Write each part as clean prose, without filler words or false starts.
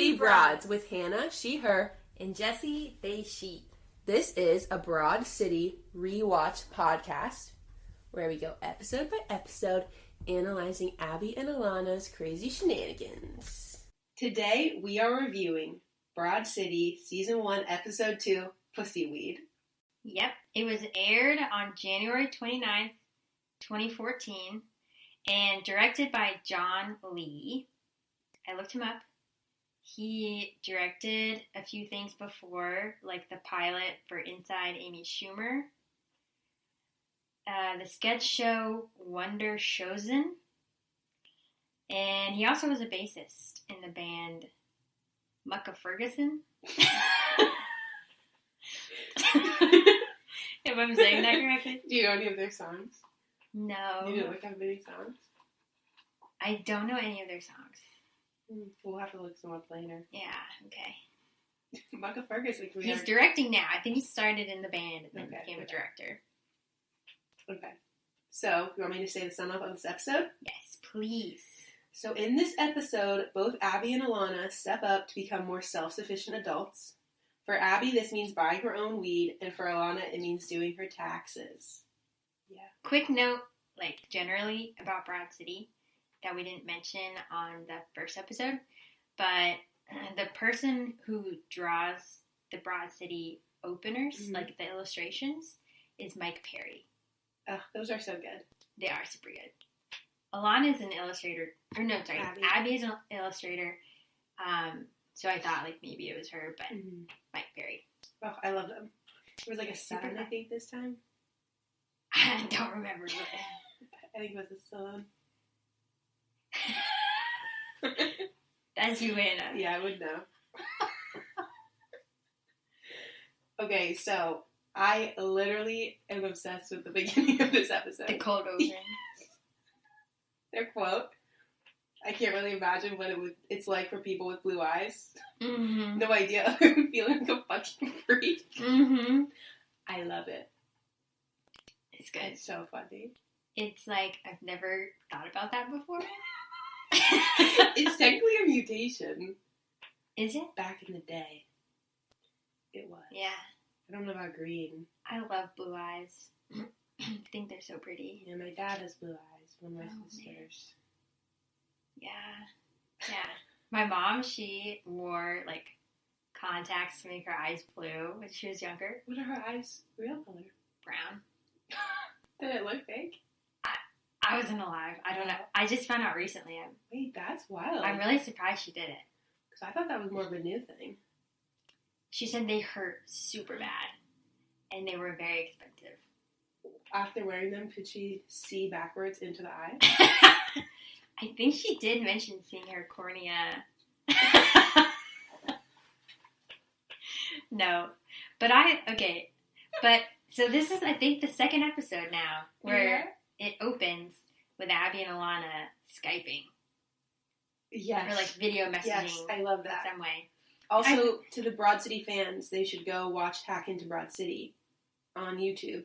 We Broads with Hannah, she, her, and Jessie, they, she. This is a Broad City rewatch podcast where we go episode by episode analyzing Abbi and Ilana's crazy shenanigans. Today we are reviewing Broad City Season 1, Episode 2, Pussy Weed. Yep, it was aired on January 29th, 2014, and directed by John Lee. I looked him up. He directed a few things before, like the pilot for Inside Amy Schumer, the sketch show Wonder Chosen, and he also was a bassist in the band Mucka Ferguson. If I'm saying that correctly. Do you know any of their songs? No. You don't have many songs? I don't know any of their songs. We'll have to look some up later. Yeah, okay. Mucka Ferguson. He's directing now. I think he started in the band and then became a director. Okay. So, you want me to say the sum up of this episode? Yes, please. So, in this episode, both Abbi and Ilana step up to become more self-sufficient adults. For Abbi, this means buying her own weed, and for Ilana, it means doing her taxes. Yeah. Quick note, generally about Broad City, that we didn't mention on the first episode, but the person who draws the Broad City openers, the illustrations, is Mike Perry. Oh, those are so good. They are super good. Ilana is an illustrator, Abbi is an illustrator, so I thought maybe it was her, but Mike Perry. Oh, I love them. There was a sun, I think, this time. I don't remember. I think it was a sun. That's you, Anna. Yeah, I would know. Okay, so I literally am obsessed with the beginning of this episode. The cold open. Their quote. I can't really imagine what it's like for people with blue eyes. Mm-hmm. No idea. I'm feeling like a fucking freak. Mm-hmm. I love it. It's good. It's so funny. It's I've never thought about that before. It's technically a mutation. Is it? Back in the day. It was. Yeah. I don't know about green. I love blue eyes. I think they're so pretty. Yeah, my dad has blue eyes. One of my sisters. Man. Yeah. Yeah. My mom, she wore, contacts to make her eyes blue when she was younger. What are her eyes' real color? Brown. Did it look fake? I wasn't alive. I don't know. I just found out recently. Wait, that's wild. I'm really surprised she did it. Because I thought that was more of a new thing. She said they hurt super bad. And they were very expensive. After wearing them, could she see backwards into the eye? I think she did mention seeing her cornea. No. But so this is, I think, the second episode now where it opens with Abbi and Ilana Skyping. Yes. Or video messaging. Yes, I love that. In some way. Also, to the Broad City fans, they should go watch Hack Into Broad City on YouTube,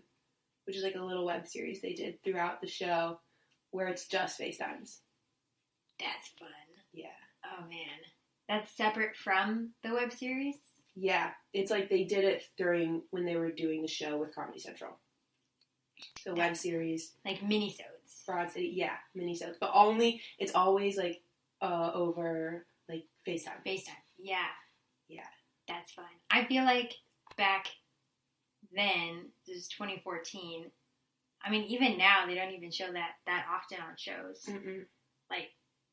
which is a little web series they did throughout the show where it's just FaceTimes. That's fun. Yeah. Oh, man. That's separate from the web series? Yeah. It's they did it when they were doing the show with Comedy Central. The web series. Minisodes. Broad City, yeah. Minisodes. But it's always over FaceTime. FaceTime. Yeah. Yeah. That's fun. I feel back then, this is 2014, even now, they don't even show that often on shows. Mm-mm.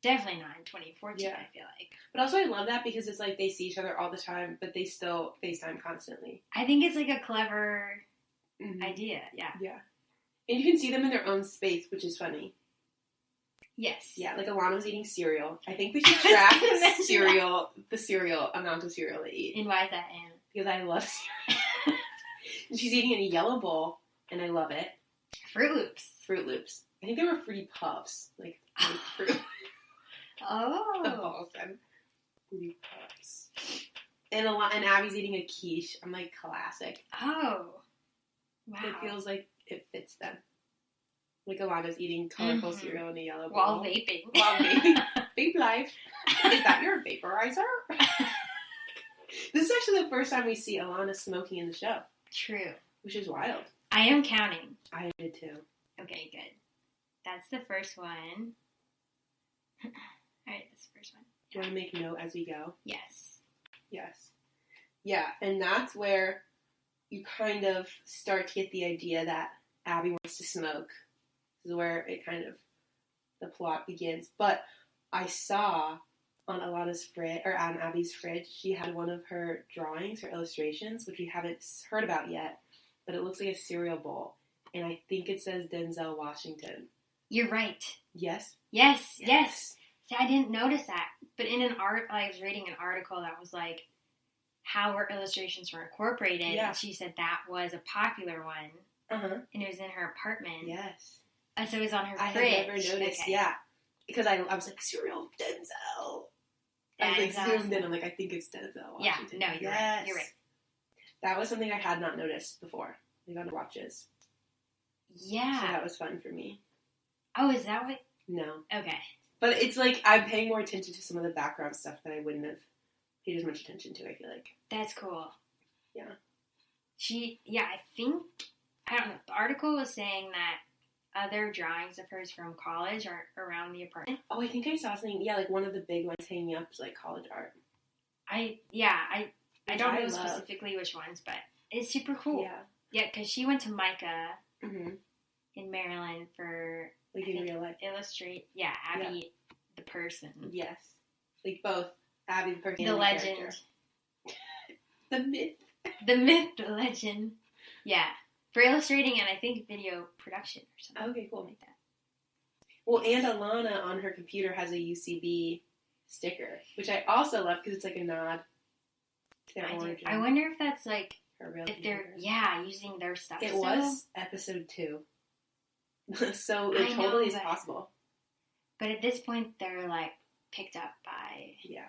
Definitely not in 2014, yeah. I feel like. But also I love that because it's they see each other all the time, but they still FaceTime constantly. I think it's a clever idea, yeah. Yeah. And you can see them in their own space, which is funny. Yes. Yeah, Ilana's eating cereal. I think we should track the amount of cereal they eat. And why is that, Anne? Because I love cereal. And she's eating in a yellow bowl, and I love it. Fruit Loops. Fruit Loops. I think they were Fruity Puffs. Fruit. Oh. The balls and Fruity Puffs. And Abbi's eating a quiche. I'm classic. Oh. Wow. It feels like it fits them. Like Ilana's eating colorful cereal in a yellow bowl. While vaping. While vaping. Vape life. Is that your vaporizer? This is actually the first time we see Ilana smoking in the show. True. Which is wild. I am counting. I did too. Okay, good. That's the first one. Alright, that's the first one. Do you want to make note as we go? Yes. Yes. Yeah, and that's where you kind of start to get the idea that Abbi wants to smoke. This is where it kind of, the plot begins. But I saw on Ilana's fridge, or on Abbi's fridge, she had one of her drawings, her illustrations, which we haven't heard about yet, but it looks like a cereal bowl. And I think it says Denzel Washington. You're right. Yes? Yes. See, I didn't notice that. But in I was reading an article that was like, how her illustrations were incorporated. Yeah. And she said that was a popular one. Uh-huh. And it was in her apartment. Yes. And so it was on her I fridge. had never noticed, okay. yeah. Because I was like, cereal Denzel. I was like zoomed in. I'm like, I think it's Denzel Washington. Yeah, no, you're right. You're right. That was something I had not noticed before. Like on watches. Yeah. So that was fun for me. Oh, is that what? No. Okay. But it's like I'm paying more attention to some of the background stuff that I wouldn't have paid as much attention to, I feel like. That's cool. Yeah. I think, I don't know, the article was saying that other drawings of hers from college are around the apartment. Oh, I think I saw something, like one of the big ones hanging up is like college art. I don't know specifically which ones, but it's super cool. Yeah. Yeah, because she went to Micah Mm-hmm. in Maryland for, Like in real life. Abbi, the person. Yes. Like both Abbi the person The and legend. character. The myth. The myth, the legend. Yeah. For illustrating and I think video production or something. Okay, cool. Like that. Well, and Ilana on her computer has a UCB sticker, which I also love because it's like a nod to their origin. I wonder if that's like, her real if they're, computer. using their stuff It still. was episode 2. So it I totally know, is but- possible. But at this point, they're like picked up by, Yeah.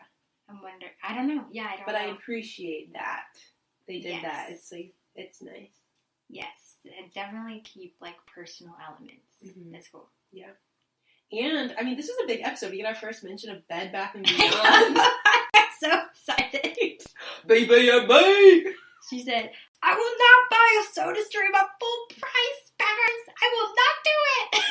I'm wondering, I don't know. Yeah, I don't But know. I appreciate that. They did Yes. that. It's like, it's nice. Yes, and definitely keep like personal elements. Mhm. That's cool. Yeah. And, I mean, this was a big episode. We get our first mention of Bed Bath & Beyond. I'm so excited. Baby. She said, I will not buy a soda stream at full price, Beavers. I will not do it.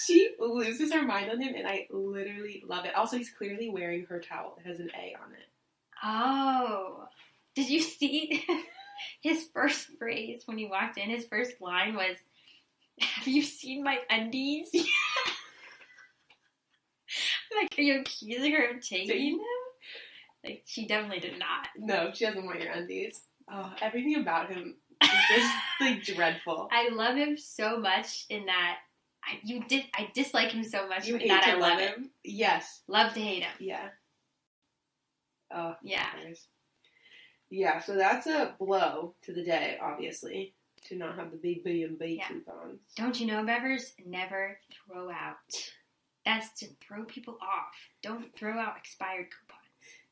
She loses her mind on him, and I literally love it. Also, he's clearly wearing her towel. It has an A on it. Oh. Did you see his first phrase when he walked in? His first line was, have you seen my undies? Like, are you accusing her of taking them? Like, she definitely did not. No, she doesn't wear your undies. Oh, everything about him is just, like, dreadful. I love him so much in that I dislike him so much You in hate that to I love love it. him? Yes. Love to hate him. Yeah. Oh, Yeah. nice. Yeah, so that's a blow to the day, obviously, to not have the big B&B coupons. Don't you know, Bevers? Never throw out. That's to throw people off. Don't throw out expired coupons.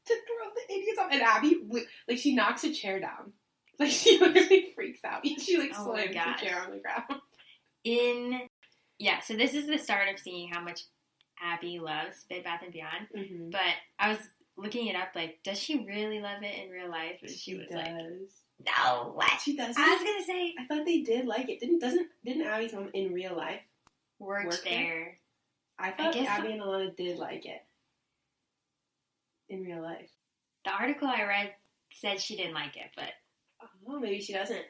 To throw the idiots off. And Abbi, like, she knocks a chair down. Like, she literally freaks out. She, like, Oh my slams gosh. the chair on the ground. So this is the start of seeing how much Abbi loves Bed Bath & Beyond. Mm-hmm. But I was looking it up, like, does she really love it in real life? And she was like, no, what? She does. I was gonna say, I thought they did like it. Didn't Abby's mom in real life worked there. I thought guess Abbi and Ilana did like it in real life. The article I read said she didn't like it, but Oh, maybe she doesn't.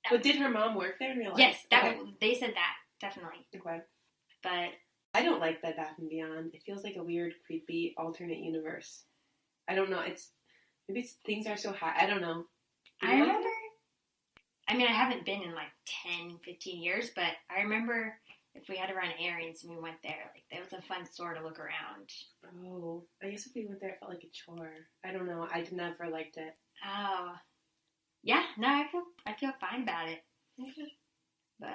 But did her mom work there in real life? yes, Okay. they said that definitely. Okay. But I don't like Bed Bath & Beyond. It feels like a weird, creepy, alternate universe. I don't know. Maybe things are so high. I don't know. Do you I like remember. I mean, I haven't been in like 10, 15 years, but I remember if we had to run errands and we went there, like that was a fun store to look around. Oh, I guess if we went there, it felt like a chore. I don't know. I never liked it. Oh, yeah. No, I feel fine about it. But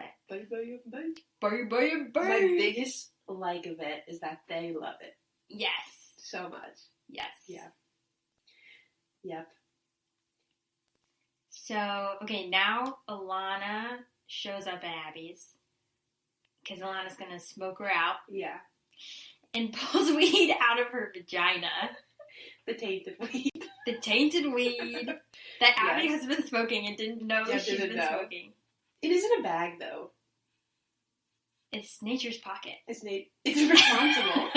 My biggest like of it is that they love it yes, so much. yes. Yeah. Yep. So okay, now Ilana shows up at Abby's because Ilana's going to smoke her out. Yeah. And pulls weed out of her vagina. The tainted weed. The tainted weed that Abbi has been smoking and didn't know she's been smoking. It is in a bag, though. It's nature's pocket. It's responsible.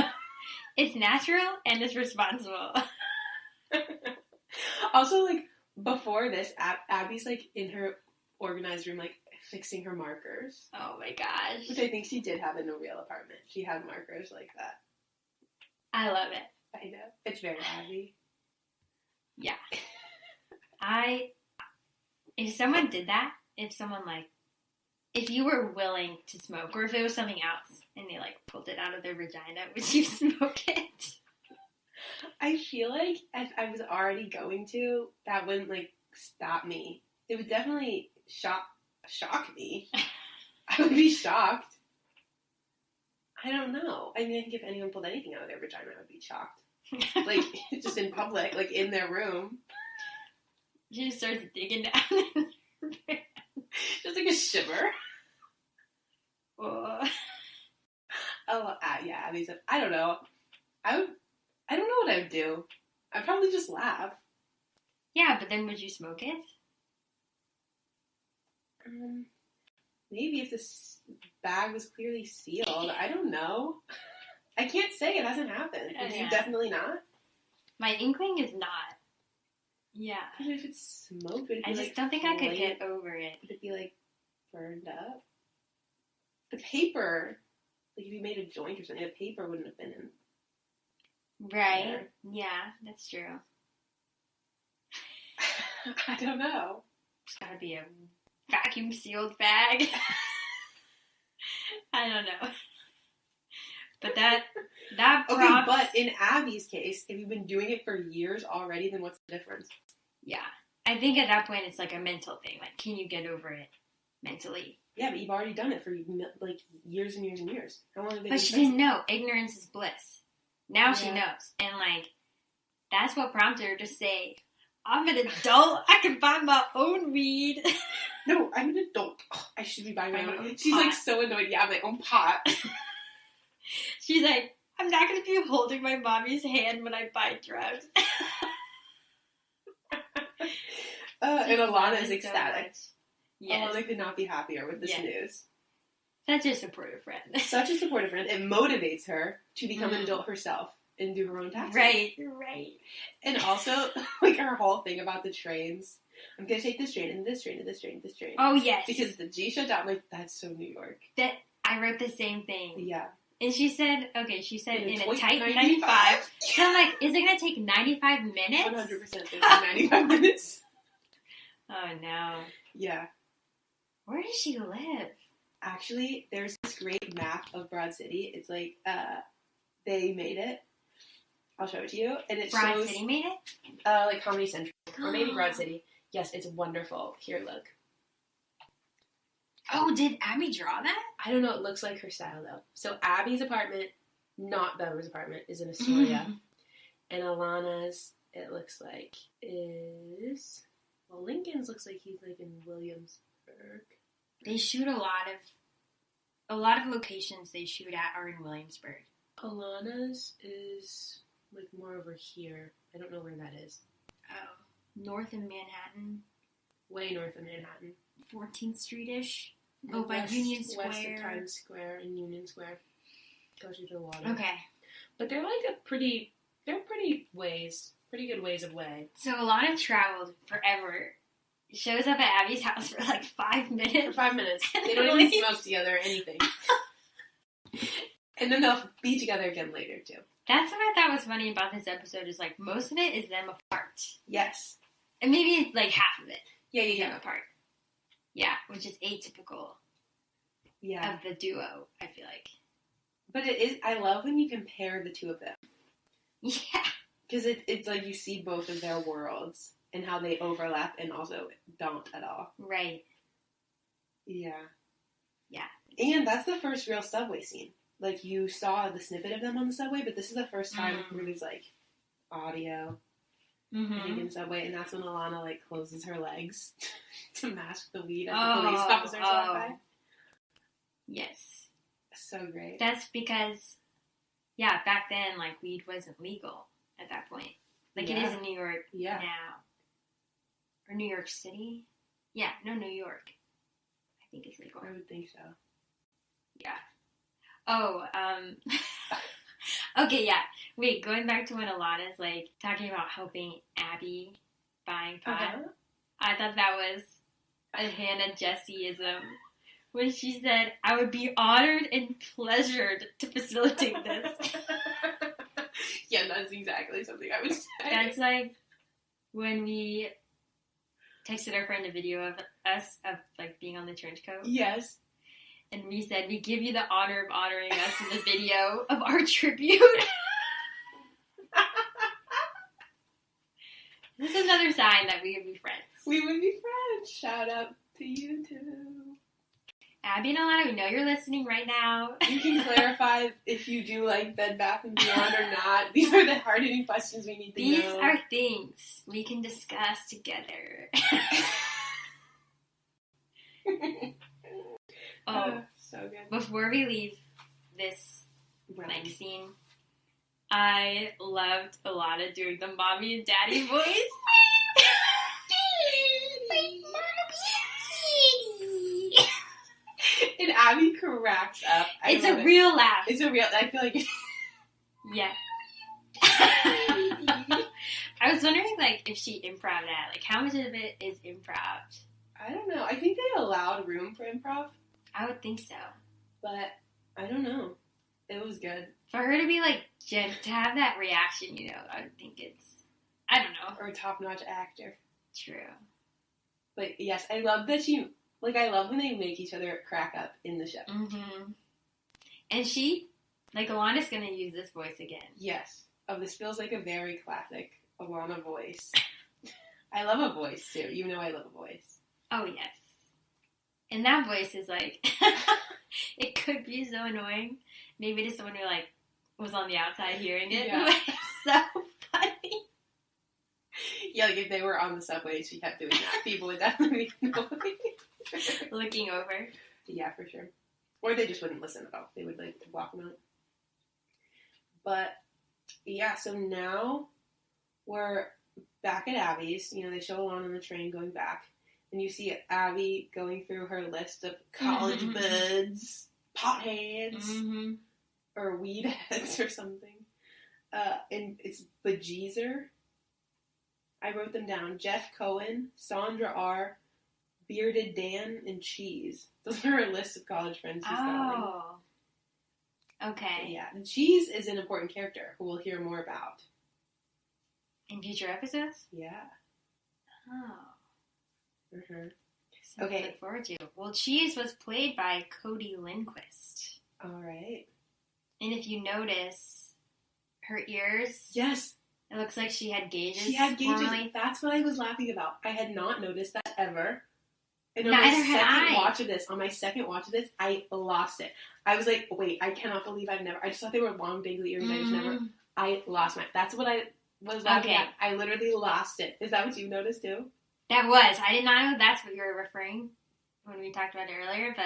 It's natural and it's responsible. Also, like, before this, Abby's, like, in her organized room, like, fixing her markers. Oh, my gosh. Which I think she did have in a real apartment. She had markers like that. I love it. I know. It's very Abby. Yeah. If someone did that, if you were willing to smoke, or if it was something else, and they, like, pulled it out of their vagina, would you smoke it? I feel like if I was already going to, that wouldn't, like, stop me. It would definitely shock me. I would be shocked. I don't know. I mean, I think if anyone pulled anything out of their vagina, I would be shocked. Like, just in public, like, in their room. She just starts digging down in her pants. Just like a shiver. Oh. Yeah, Abby's I don't know. I don't know what I'd do. I'd probably just laugh. Yeah, but then would you smoke it? Maybe if this bag was clearly sealed. I don't know. I can't say it hasn't happened. Would you definitely not? My inkling is not. Yeah. But if it's smoke, would it be, I just don't think I could get over it. Would it be, like, burned up? The paper, like, if you made a joint or something, the paper wouldn't have been in. Right. There. Yeah, that's true. I don't know. It's gotta be a vacuum sealed bag. I don't know. But that props... Okay, but in Abby's case, if you've been doing it for years already, then what's the difference? Yeah. I think at that point it's like a mental thing. Like, can you get over it mentally? Yeah, but you've already done it for, like, years and years and years. How long have they But she didn't know. Ignorance is bliss. Now she knows. And, like, that's what prompted her to say, I'm an adult. I can buy my own weed. No, I'm an adult. Oh, I should be buying my own. She's, like, so annoyed. Yeah, my own pot. She's like, I'm not going to be holding my mommy's hand when I buy drugs. And Ilana is ecstatic. Yes. Ilana could not be happier with this news. Such a supportive friend. Such a supportive friend. It motivates her to become an adult herself and do her own taxes. Right. And also, like, her whole thing about the trains. I'm going to take this train, and this train, and this train, and this train. Oh, yes. Because the G shut down. Like, that's so New York. That I wrote the same thing. Yeah. And she said in a tight 95. 95. So I'm like, is it going to take 95 minutes? 100% 95 minutes. Oh, no. Yeah. Where does she live? Actually, there's this great map of Broad City. It's like, they made it. I'll show it to you. And it Broad shows... City made it? Like Comedy Central. Or maybe Broad City. Yes, it's wonderful. Here, look. Oh, did Abbi draw that? I don't know. It looks like her style, though. So Abby's apartment, not Bella's apartment, is in Astoria. And Ilana's, it looks like, is... Well, Lincoln's looks like he's, like, in Williamsburg. They shoot a lot of locations they shoot at are in Williamsburg. Ilana's is, like, more over here. I don't know where that is. Oh. North of Manhattan. Way north of Manhattan. 14th Street-ish. Like by Union Square. West of Times Square and Union Square. Goes into the water. Okay. But they're like pretty good ways away. So Ilana traveled forever. Shows up at Abby's house for like 5 minutes. For 5 minutes. They don't even smoke together or anything. And then they'll be together again later, too. That's what I thought was funny about this episode is, like, most of it is them apart. Yes. And maybe, like, half of it. Yeah. Them apart. Yeah, which is atypical of the duo, I feel like. But it is, I love when you compare the two of them. Yeah. Because it's like you see both of their worlds and how they overlap and also don't at all. Right. Yeah. Yeah. And that's the first real subway scene. Like, you saw the snippet of them on the subway, but this is the first time where there's, like, audio in the subway, and that's when Ilana, like, closes her legs to mask the weed as the police officers walk by. Yes. So great. That's because, yeah, back then, like, weed wasn't legal at that point. Like, it is in New York now. Or New York City? Yeah, no, New York. I think it's legal. I would think so. Yeah. Oh, okay, yeah. Wait, going back to when Ilana's, like, talking about helping Abbi buying pot. Uh-huh. I thought that was a Hannah Jessie-ism. When she said, I would be honored and pleasured to facilitate this. Yeah, that's exactly something I would say. That's like when we texted our friend a video of us, of like being on the trench coat. Yes. And we said, we give you the honor of honoring us in the video of our tribute. This is another sign that we would be friends. We would be friends. Shout out to you too. Abbi and Ilana, we know you're listening right now. You can clarify if you do like Bed Bath & Beyond or not. These are the hard-hitting questions we need to know. These are things we can discuss together. So good. Before we leave this next scene, I loved Ilana doing the mommy and daddy voice. And Abbi cracks up. It's a real laugh. It's a real. I feel like. Yeah. I was wondering, like, if she improv that. Like, how much of it is improv? I don't know. I think they allowed room for improv. I would think so. But I don't know. It was good. For her to be, like, to have that reaction, you know, I would think it's, I don't know. Or a top-notch actor. True. But yes, I love that she, like, I love when they make each other crack up in the show. Mm-hmm. And she, like, Ilana's gonna use this voice again. Yes. Oh, this feels like a very classic Ilana voice. I love a voice, too. You know I love a voice. Oh, yes. And that voice is, like, it could be so annoying. Maybe to someone who, like, was on the outside hearing it. Yeah. But it's so funny. Yeah, like if they were on the subway, she kept doing that. People would definitely be annoyed. Looking over. Yeah, for sure. Or they just wouldn't listen at all. They would, like, walk them out. But, yeah, so now we're back at Abby's. You know, they show Ilana on the train going back. And you see Abbi going through her list of college buds, potheads, or weed heads or something. And it's Bejeezer. I wrote them down. Jeff Cohen, Sandra R., Bearded Dan, and Cheese. Those are her list of college friends she's calling. Oh. Okay. Yeah. And Cheese is an important character who we'll hear more about. In future episodes? Yeah. Oh. Mm-hmm. So okay. Look forward to. Well, Cheese was played by Cody Lindquist. All right. And if you notice, her ears. Yes. It looks like she had gauges. She had gauges. Formerly. That's what I was laughing about. I had not noticed that ever. And Neither on had my second watch of this, I lost it. I was like, wait, I cannot believe I just thought they were long, dangly earrings. I lost that's what I was laughing at. I literally lost it. Is that what you noticed too? That was. I did not know that's what you were referring when we talked about it earlier, but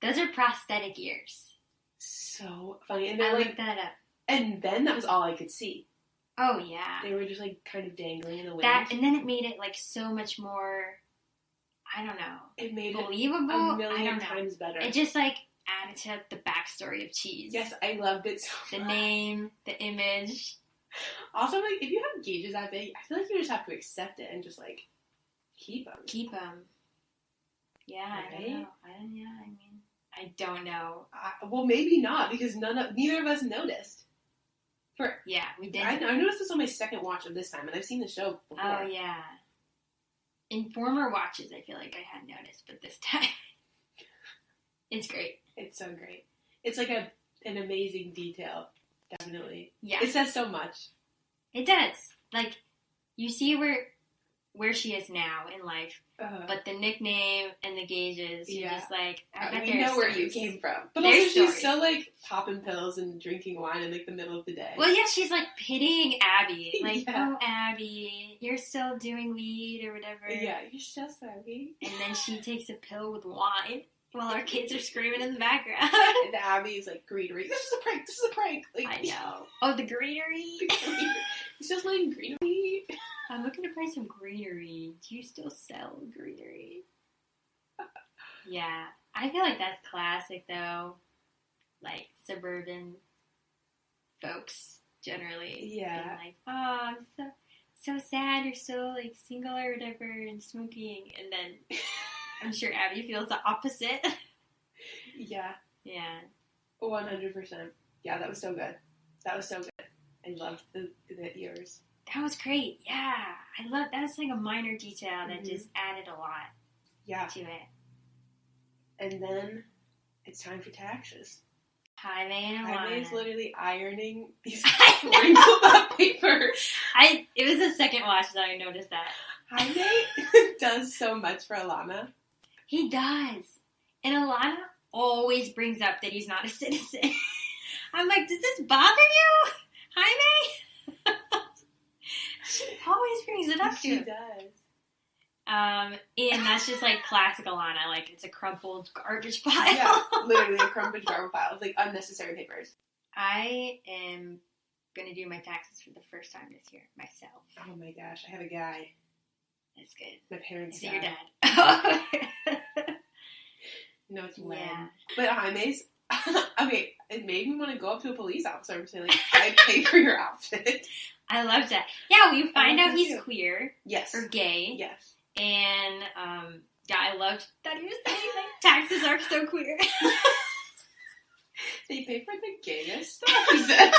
those are prosthetic ears. So funny. And I looked that up. And then that was all I could see. Oh, yeah. They were just, like, kind of dangling in the wind. And then it made it, like, so much more, I don't know. It made believable. It a million times better. It just, like, added to the backstory of Cheese. Yes, I loved it so much. The name, the image. Also, like, if you have gauges that big, I feel like you just have to accept it and just, like, keep them. Keep them. Yeah, right? I don't know. I don't know. Well, maybe not, because neither of us noticed. Yeah, we did. I noticed this on my second watch of this time, and I've seen the show before. Oh, yeah. In former watches, I feel like I had noticed, but this time, it's great. It's so great. It's like an amazing detail, definitely. Yeah. It says so much. It does. Like, you see where she is now in life, but the nickname and the gauges, you're just like, I bet we know where you came from. But also she's still, like, popping pills and drinking wine in, like, the middle of the day. Well, yeah, she's, like, pitying Abbi. Like, oh, Abbi, you're still doing weed or whatever. Yeah, you're still sorry. And then she takes a pill with wine. While our kids are screaming in the background. And Abby's like, greenery. This is a prank. This is a prank. Like, I know. Oh, the greenery. It's just like greenery. I'm looking to buy some greenery. Do you still sell greenery? Yeah. I feel like that's classic, though. Like, suburban folks, generally. Yeah. Being like, oh, I'm so sad you're still, like, single or whatever and smoking. And then I'm sure Abby feels the opposite. Yeah. Yeah. 100%. Yeah, that was so good. That was so good. I loved the ears. That was great. Yeah. I love that's like a minor detail that just added a lot to it. And then it's time for taxes. Jaime and Ilana. Jaime's literally ironing these wrinkled up paper. It was the second watch that I noticed that. Jaime does so much for Ilana. He does. And Ilana always brings up that he's not a citizen. I'm like, does this bother you, Jaime? She always brings it up to him. She does. And that's just like classic Ilana. Like, it's a crumpled garbage pile. Yeah, literally a crumpled garbage pile of like unnecessary papers. I am going to do my taxes for the first time this year myself. Oh my gosh, I have a guy. That's good. My parents' Is it guy. your dad? No, it's Len. Yeah. But Jaime's, okay, it made me want to go up to a police officer and say, like, I pay for your outfit. I love that. Yeah, we find out he's too. Queer. Yes. Or gay. Yes. And, yeah, I loved that he was saying, like, taxes are so queer. They pay for the gayest stuff, he said.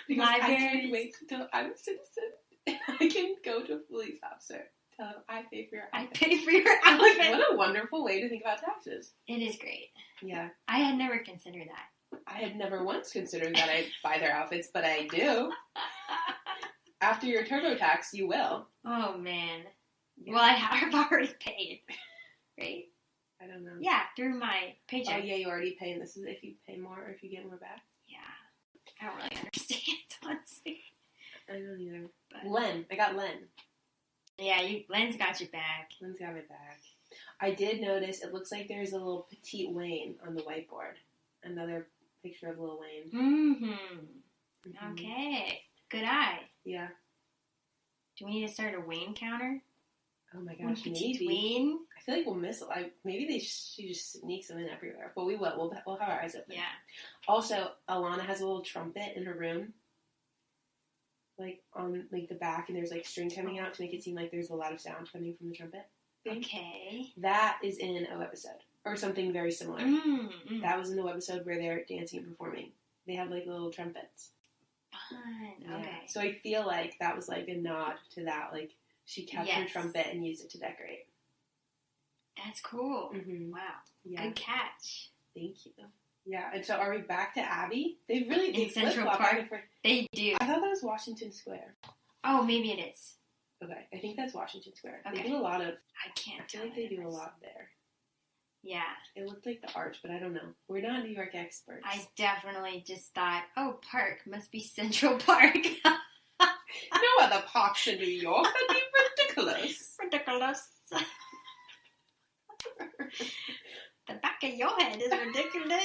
Because I Libraries. can't wait until I'm a citizen and I can go to a police officer. Tell him I pay for your I outfit. pay for your I'm like, outfit. what a wonderful way to think about taxes. It is great. Yeah. I had never considered that. I had never once considered that I'd buy their outfits, but I do. After your TurboTax, you will. Oh, man. Yeah. Well, I've already paid. Right? I don't know. Yeah, through my paycheck. Oh, yeah, you already pay, and this is if you pay more or if you get more back. Yeah. I don't really understand, honestly. I don't either. But, Len. I got Len. yeah, Len's got your back. Len's got my back. I did notice it looks like there's a little petite Wayne on the whiteboard. Another picture of Lil Wayne. Mm-hmm. Okay. Good eye. Yeah. Do we need to start a Wayne counter? Oh my gosh, Petite maybe. Wayne? I feel like we'll miss it. Maybe she just sneaks them in everywhere. But we will. We'll have our eyes open. Yeah. Also, Ilana has a little trumpet in her room. Like, on like the back, and there's like string coming out to make it seem like there's a lot of sound coming from the trumpet. Okay. That is in a webisode. Or something very similar. Mm-hmm. That was in the webisode where they're dancing and performing. They have like little trumpets. Fun. Yeah. Okay. So I feel like that was like a nod to that. Like, she kept her Yes. trumpet and used it to decorate. That's cool. Mm-hmm. Wow. Yeah. Good catch. Thank you. Yeah, and so are we back to Abby? They really do Central flip-flop Park. back and forth. They do. I thought that was Washington Square. Oh, maybe it is. Okay, I think that's Washington Square. Okay. They do a lot of, I can't I feel tell. like they the do a difference. lot there. Yeah. It looked like the arch, but I don't know. We're not New York experts. I definitely just thought, oh, park must be Central Park. No other parks in New York. That'd be ridiculous. Ridiculous. The back of your head is ridiculous.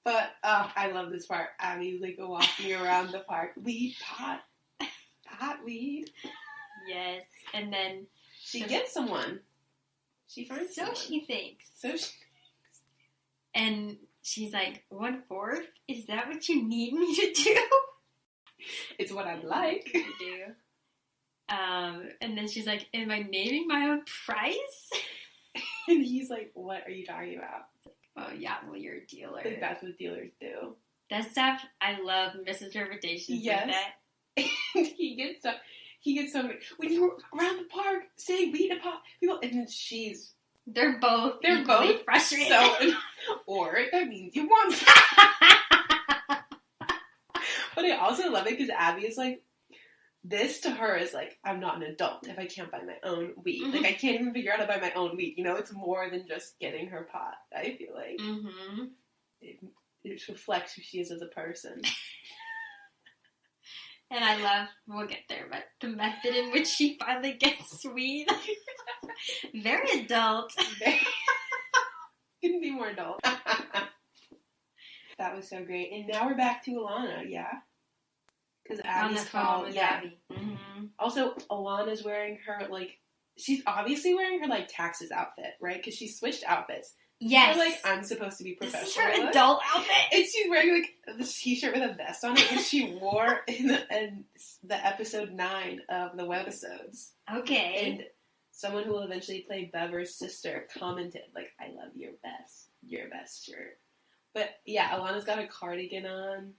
But I love this part. Abby's like walking around the park. Weed, pot, weed. Yes. And then She gets someone. She finds so someone. she thinks. So she. And she's like, 1/4? Is that what you need me to do? It's what I'd like. To do. And then she's like, am I naming my own price? And he's like, "What are you talking about?" Oh, yeah, well, you're a dealer. I think that's what dealers do. That stuff, I love misinterpretations Yes. like that. And he gets so many. When you were around the park saying weed and pot, people, and then she's They're both both frustrated. so, or that means you want some. But I also love it because Abby is like, this to her is like, I'm not an adult if I can't buy my own weed. Mm-hmm. Like, I can't even figure out how to buy my own weed. You know, it's more than just getting her pot, I feel like. Mm-hmm. It reflects who she is as a person. And I love, we'll get there, but the method in which she finally gets weed. Very adult. Couldn't be more adult. That was so great. And now we're back to Ilana, yeah? Because Abby's on the phone with yeah. Abbi. Mm-hmm. Also, Ilana's wearing her, like, she's obviously wearing her, like, taxes outfit, right? Because she switched outfits. Yes. So, like, I'm supposed to be professional. This is her adult outfit. And she's wearing, like, this t-shirt with a vest on it, which she wore in the episode 9 of the webisodes. Okay. And someone who will eventually play Bever's sister commented, like, I love your best shirt. But, yeah, Ilana's got a cardigan on.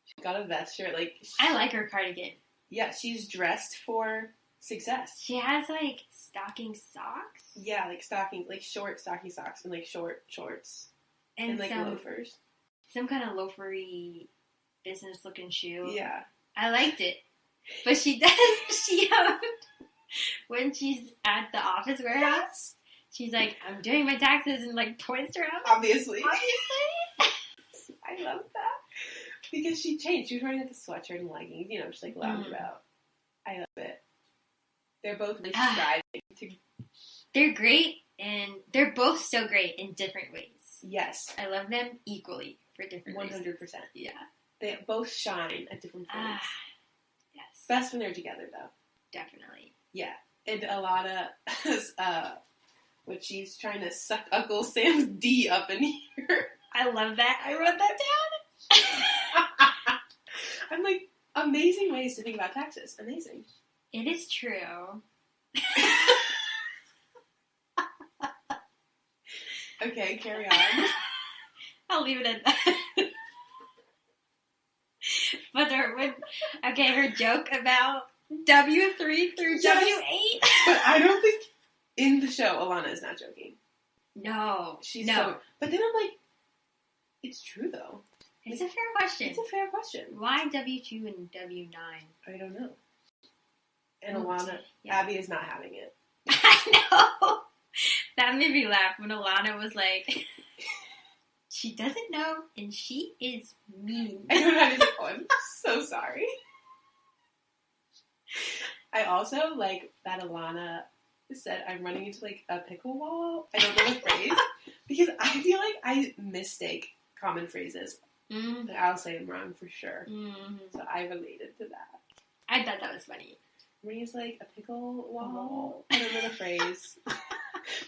She's got a vest shirt. Like, I like her cardigan. Yeah, she's dressed for success. She has, like, stocking socks. Yeah, like stocking, like short stocking socks and, like, short shorts. And like, loafers. Some kind of loafery business-looking shoe. Yeah. I liked it. But she when she's at the office warehouse, she's like, I'm doing my taxes, and, like, points around. Obviously. I love that. Because she changed. She was wearing, like, a sweatshirt and leggings, you know, just, like, lounge about. I love it. They're both really striving to... They're great, and they're both so great in different ways. Yes. I love them equally for different 100%. Reasons. Yeah. They both shine at different points. Yes. Best when they're together, though. Definitely. Yeah. And Ilana has, when she's trying to suck Uncle Sam's D up in here. I love that. I wrote that down. I'm like, amazing ways to think about taxes. Amazing. It is true. Okay, carry on. I'll leave it at that. But her joke about W3 through W8. But I don't think in the show Ilana is not joking. No. So, but then I'm like, it's true though. It's a fair question. It's a fair question. Why W2 and W9? I don't know. And Ilana, Abbi is not having it. I know. That made me laugh when Ilana was like, she doesn't know, and she is mean. I don't know how to do it. I'm so sorry. I also like that Ilana said, I'm running into, like, a pickle wall. I don't know the phrase. Because I feel like I mistake common phrases. Mm-hmm. I'll say them wrong for sure. Mm-hmm. So I related to that. I thought that was funny. Marie's like, a pickle wall? I don't know the phrase.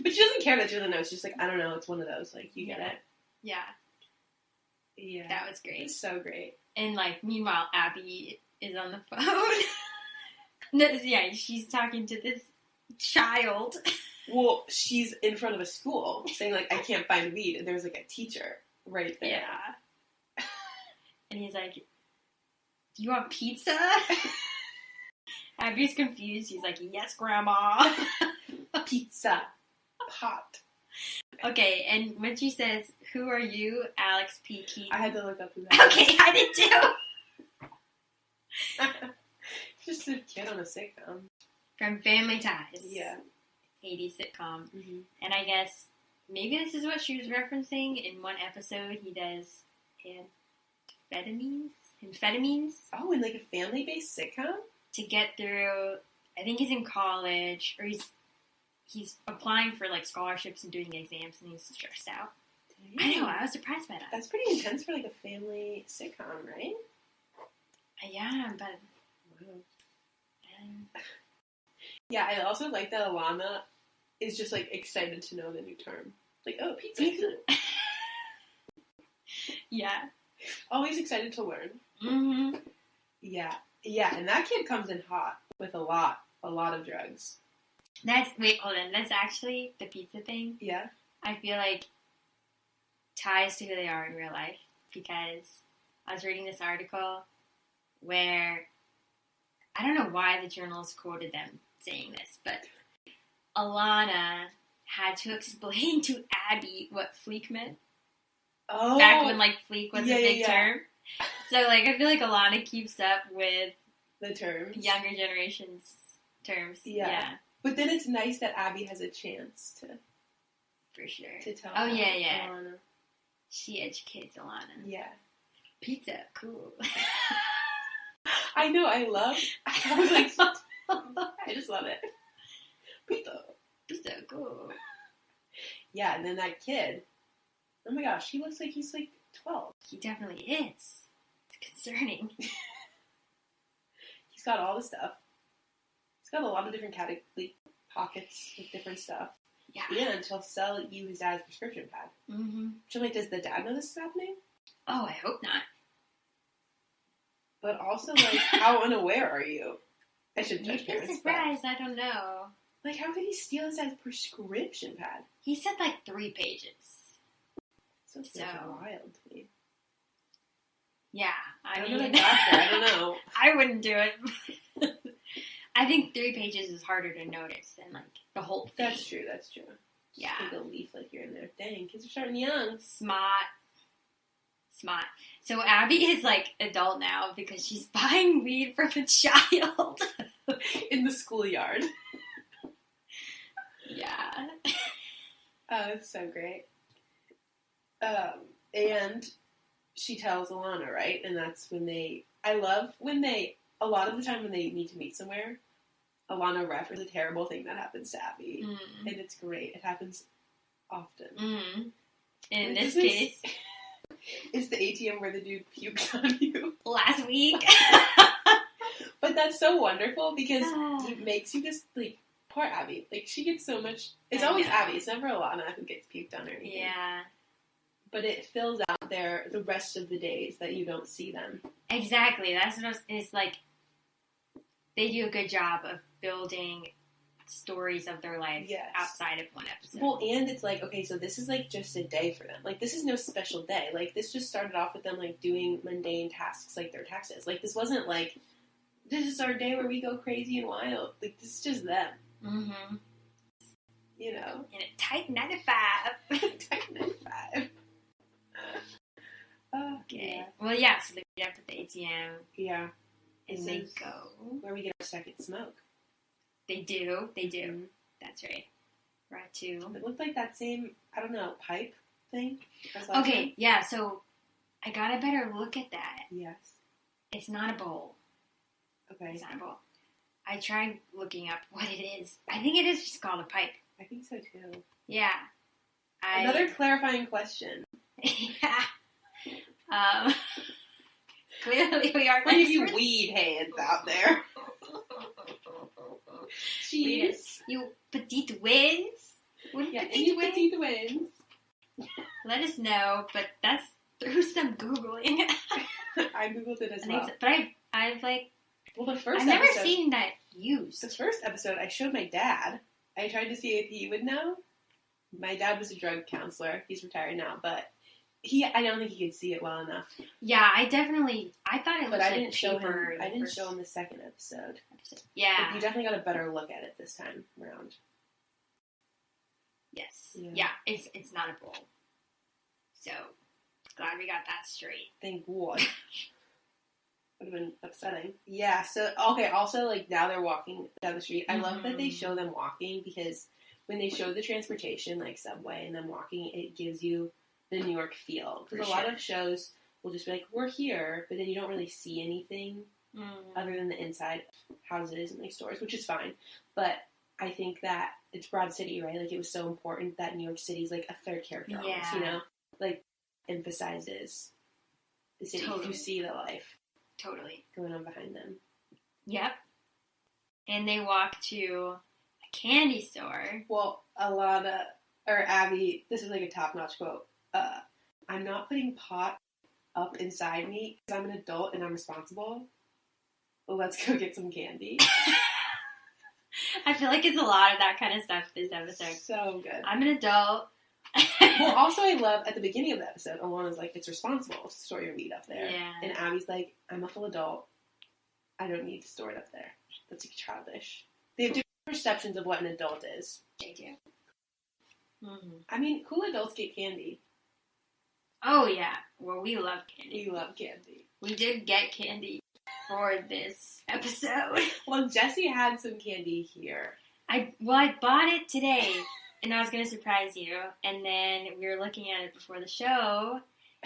But she doesn't care that she doesn't know. She's just like, I don't know. It's one of those. Like, you get it? Yeah. Yeah. That was great. It's so great. And, like, meanwhile, Abbi is on the phone. No, yeah, she's talking to this child. Well, she's in front of a school saying, like, I can't find weed. And there's, like, a teacher right there. Yeah. And he's like, do you want pizza? Abby's confused. He's like, yes, Grandma. Pizza. Pot. Okay, and when she says, who are you, Alex P. Keaton? I had to look up who that was. Okay, I did too. Just a kid on a sitcom. From Family Ties. Yeah. 80s sitcom. Mm-hmm. And I guess maybe this is what she was referencing. In one episode, he does amphetamines. Oh, in, like, a family-based sitcom? To get through, I think he's in college, or he's applying for, like, scholarships and doing exams, and he's stressed out. Dang. I know, I was surprised by that. That's pretty intense for, like, a family sitcom, right? Yeah, but... Wow. Yeah, I also like that Ilana is just, like, excited to know the new term. Like, oh, pizza. Yeah. Always excited to learn. Mm-hmm. Yeah. Yeah, and that kid comes in hot with a lot of drugs. Wait, hold on. That's actually the pizza thing. Yeah. I feel like ties to who they are in real life, because I was reading this article where, I don't know why the journalist quoted them saying this, but Ilana had to explain to Abbi what fleek meant. Oh. Back when, like, fleek was a big term. So, like, I feel like Ilana keeps up with the terms. Younger generation's terms. Yeah. But then it's nice that Abbi has a chance to... For sure. To tell Ilana. She educates Ilana. Yeah. Pizza, cool. I know, I was like... I just love it. Pizza, Yeah, and then that kid. Oh my gosh, he looks like he's like 12. He definitely is. It's concerning. He's got all the stuff. He's got a lot of different pockets with different stuff. Yeah. And he'll sell you his dad's prescription pad. Mm-hmm. So, like, does the dad know this is happening? Oh, I hope not. But also, like, how unaware are you? I shouldn't judge You'd parents. be surprised, I don't know. Like, how could he steal his dad's prescription pad? He said like 3 pages. So wild to me. Yeah, I'm not a doctor. I don't know. I wouldn't do it. I think 3 pages is harder to notice than like the whole thing. That's true. Just yeah. Take a leaf like you're in there. Dang, kids are starting young. Smart. So Abbi is like adult now because she's buying weed from a child in the schoolyard. Yeah. Oh, it's so great. And she tells Ilana, right? And that's when a lot of the time when they need to meet somewhere, Ilana references a terrible thing that happens to Abbi. Mm. And it's great. It happens often. Mm. In this case, it's the ATM where the dude puked on you. Last week. But that's so wonderful because it makes you just, like, poor Abbi. Like, she gets so much. It's always Abbi. It's never Ilana who gets puked on or anything. Yeah. But it fills out the rest of the days that you don't see them. Exactly. That's what it's like. They do a good job of building stories of their life outside of one episode. Well, and it's like, okay, so this is like just a day for them. Like, this is no special day. Like, this just started off with them, like, doing mundane tasks like their taxes. Like, this wasn't like, this is our day where we go crazy and wild. Like, this is just them. Mm-hmm. You know? In a tight 9 to 5. Tight 9 to 5. Okay. Yeah. Well, yeah, so they meet up at the ATM. Yeah. And they go. Where we get our second smoke. They do. Mm-hmm. That's right. Right, too. It looked like that same, I don't know, pipe thing. Okay, yeah, so I got a better look at that. Yes. It's not a bowl. Okay. It's not a bowl. I tried looking up what it is. I think it is just called a pipe. I think so, too. Yeah. Another clarifying question. Yeah. Clearly we are One of you weed hands out there. Jeez. You petite wins. Yeah, petite wins. Petite wins. Let us know, but that's through some Googling. I Googled it as well. But I've like... Well, the first I've never seen that used. The first episode, I showed my dad. I tried to see if he would know. My dad was a drug counselor. He's retired now, but I don't think he could see it well enough. Yeah, I thought it was but I didn't show him. I didn't show him the second episode. Yeah, but you definitely got a better look at it this time around. Yes, yeah, it's not a bowl. So glad we got that straight. Thank God. Would have been upsetting. Yeah. So okay. Also, like now they're walking down the street. I love that they show them walking because when they show the transportation, like subway, and them walking, it gives you the New York feel. Because a lot of shows will just be like, we're here, but then you don't really see anything other than the inside houses and like stores, which is fine. But I think that it's Broad City, right? Like it was so important that New York City's like a third character almost, you know? Like emphasizes the city. Totally. You see the life. Totally. Going on behind them. Yep. And they walk to a candy store. Well, Abbi, this is like a top-notch quote. I'm not putting pot up inside me because I'm an adult and I'm responsible. Well, let's go get some candy. I feel like it's a lot of that kind of stuff this episode. So good. I'm an adult. Well, also I love, at the beginning of the episode, Ilana's like, it's responsible to store your weed up there. Yeah. And Abby's like, I'm a full adult. I don't need to store it up there. That's like childish. They have different perceptions of what an adult is. They do. Mm-hmm. I mean, cool adults get candy. Oh, yeah. Well, we love candy. We love candy. We did get candy for this episode. Well, Jessie had some candy here. I bought it today, and I was going to surprise you. And then we were looking at it before the show,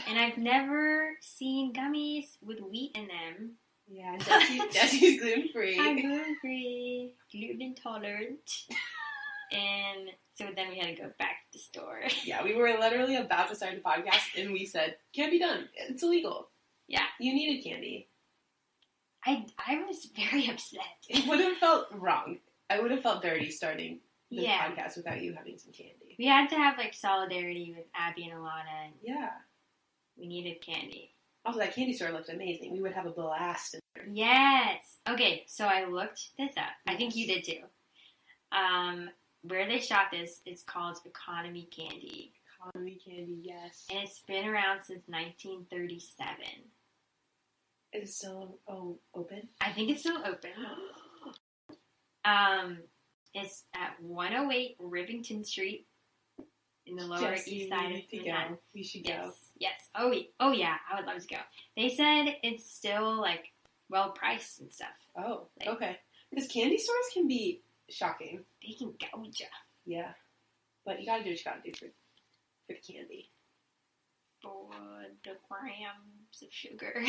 and I've never seen gummies with wheat in them. Yeah, Jessie's gluten-free. I'm gluten-free. Gluten intolerant. And so then we had to go back to the store. Yeah, we were literally about to start the podcast, and we said, can't be done. It's illegal. Yeah. You needed candy. I was very upset. It would have felt wrong. I would have felt dirty starting the Yeah. podcast without you having some candy. We had to have, like, solidarity with Abbi and Ilana, and Yeah. we needed candy. Also, that candy store looked amazing. We would have a blast in there. Yes. Okay, so I looked this up. I think you did too. Where they shot this is called Economy Candy. Economy candy, yes. And it's been around since 1937. Is it still open? I think it's still open. It's at 108 Rivington Street in the Lower Jessie, East Side we of need to Manhattan. go. We should Yes, go. yes. Oh yeah, I would love to go. They said it's still, like, well priced and stuff. Oh, Like- okay. Because candy stores can be shocking. They can gouge ya Yeah. But you gotta do what you gotta do for the candy. for the grams of sugar.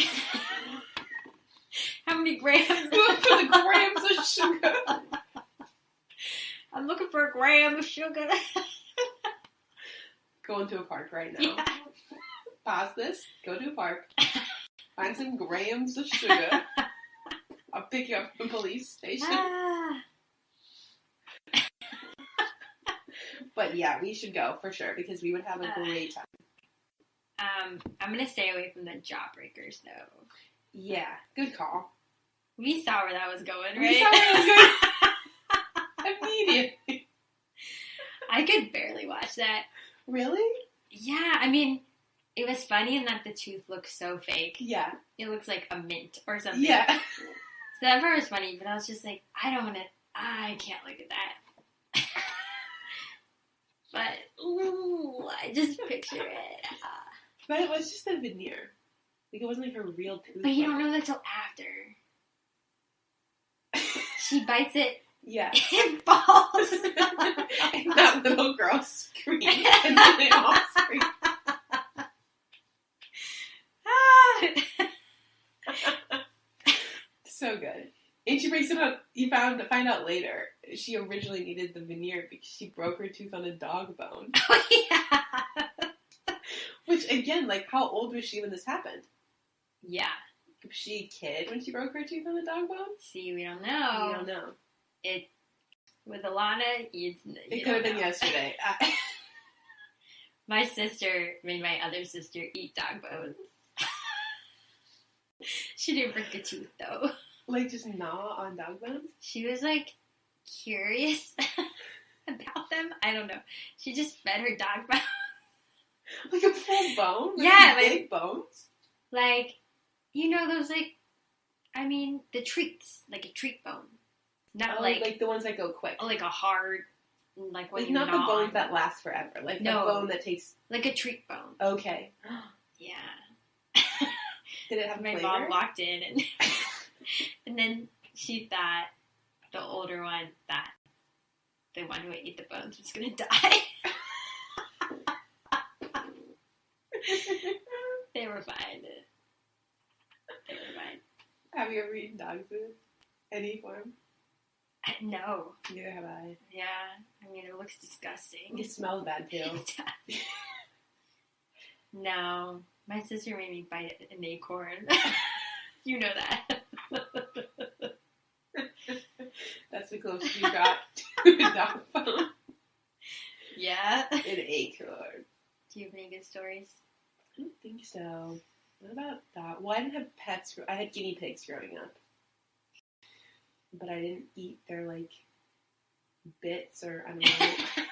How many grams? For the grams of sugar. I'm looking for a gram of sugar. Go into a park right now. Yeah. Pause this. Go to a park. Find some grams of sugar. I'll pick you up from the police station. Ah. But yeah, we should go for sure because we would have a great time. I'm gonna stay away from the Jawbreakers though. Yeah, good call. We saw where that was going, We right? saw where it was going immediately. I could barely watch that. Really? Yeah, I mean, it was funny in that the tooth looks so fake. Yeah. It looks like a mint or something. Yeah. So that part was funny, but I was just like, I can't look at that. But, ooh, I just picture it. But it was just a veneer. Like, it wasn't like a real tooth. But you don't know that till after. She bites it, Yeah. it falls. And that little girl screams, and then they all scream. So good. And she breaks it up. You find out later, she originally needed the veneer because she broke her tooth on a dog bone. Oh, yeah. Which, again, like, how old was she when this happened? Yeah. Was she a kid when she broke her tooth on the dog bone? See, we don't know. We don't know. With Ilana, It could have been yesterday. My sister made my other sister eat dog bones. She didn't break a tooth, though. Like, just gnaw on dog bones? She was, like, curious about them. I don't know. She just fed her dog bones. Like a full bone? Like Yeah, big bones? Like, you know those, like, I mean, the treats. Like a treat bone. Not like the ones that go quick. like a hard, like when Like you not the gnaw bones on that them. last forever. Like No. the bone that takes... Like a treat bone. Okay. Yeah. Did it have My flavor? mom walked in and and then she thought the older one thought the one who ate the bones was gonna die. They were fine. They were fine. Have you ever eaten dog food? Any form? No. Neither have I. Yeah. I mean, it looks disgusting. It smells bad too. It does. No. My sister made me bite an acorn. You know that. That's the closest you got to a dog bone. Yeah. An acorn. Do you have any good stories? I don't think so. What about that? Well, I didn't have pets. I had guinea pigs growing up. But I didn't eat their, like, bits or, I don't know.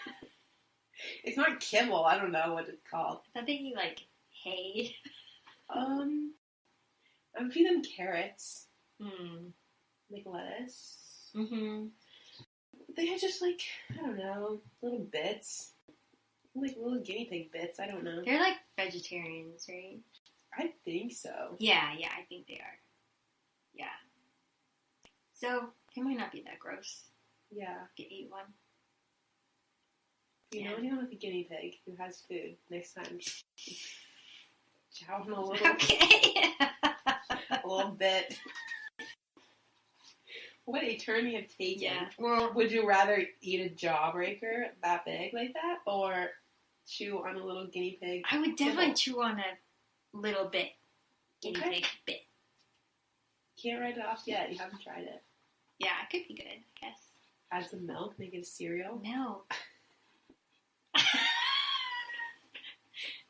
It's not kibble. I don't know what it's called. I thought they eat, like, hay. I would feed them carrots. Hmm. Like lettuce. Mm-hmm. They had just, like, I don't know, little bits. Like little guinea pig bits. I don't know. They're, like, vegetarians, right? I think so. Yeah, I think they are. Yeah. So, it might not be that gross Yeah. if you eat one. If you know Yeah. anyone with a guinea pig who has food, next time, chow on a little, Okay. a little bit. What a turn you have taken. Yeah. Well, would you rather eat a jawbreaker that big like that, or chew on a little guinea pig? I would definitely chew on a little bit. Guinea pig bit. Can't write it off yet. You haven't tried it. Yeah, it could be good, I guess. Add some milk, make it a cereal. Milk.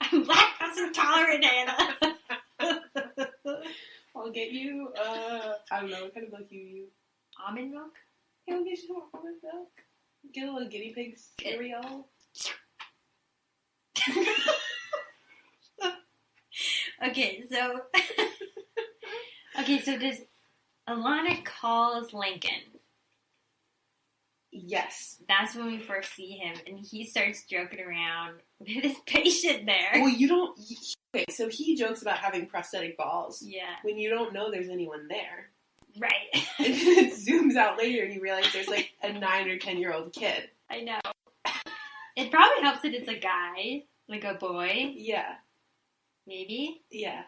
I'm lactose intolerant, Anna. I'll get you, I don't know, what kind of milk you use? Almond milk? Yeah, I'll get you some almond milk. Get a little guinea pig cereal. Okay, so does Ilana calls Lincoln? Yes. That's when we first see him, and he starts joking around with his patient there. Well, you don't... Okay, so he jokes about having prosthetic balls. Yeah. When you don't know there's anyone there. Right. And then it zooms out later and you realize there's like a 9 or 10-year-old kid. I know. It probably helps that it's a guy, like a boy. Yeah. Maybe? Yeah.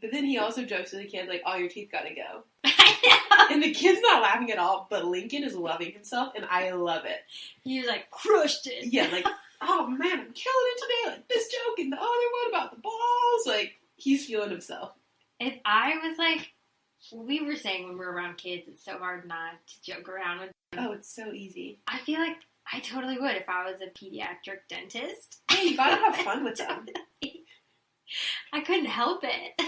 But then he also jokes to the kid, like, all your teeth gotta go. I know. And the kid's not laughing at all, but Lincoln is loving himself, and I love it. He was like, crushed it. Yeah, like, oh man, I'm killing it today. Like, this joke and the other one about the balls. Like, he's feeling himself. If I was like, we were saying when we're around kids, it's so hard not to joke around with them. Oh, it's so easy. I feel like I totally would if I was a pediatric dentist. Hey, you gotta have fun with them. I couldn't help it.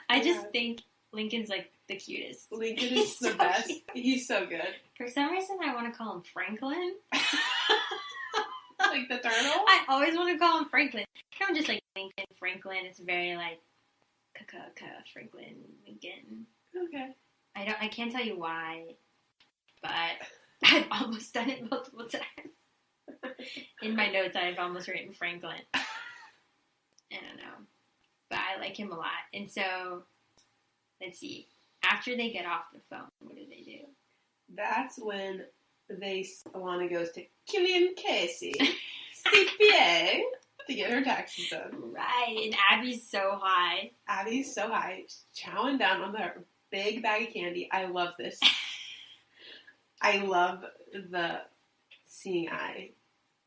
I just think Lincoln's like the cutest. Lincoln is the best. He's so good. For some reason, I want to call him Franklin. Like the turtle? I always want to call him Franklin. I'm just like Lincoln, Franklin. It's very like Franklin, Lincoln. Okay. I can't tell you why, but I've almost done it multiple times. In my notes, I've almost written Franklin. I don't know. But I like him a lot. And so, let's see. After they get off the phone, what do they do? That's when Ilana goes to Killian Casey, CPA, to get her taxes done. Right. And Abby's so high. Abby's so high. She's chowing down on her big bag of candy. I love this. I love the seeing eye.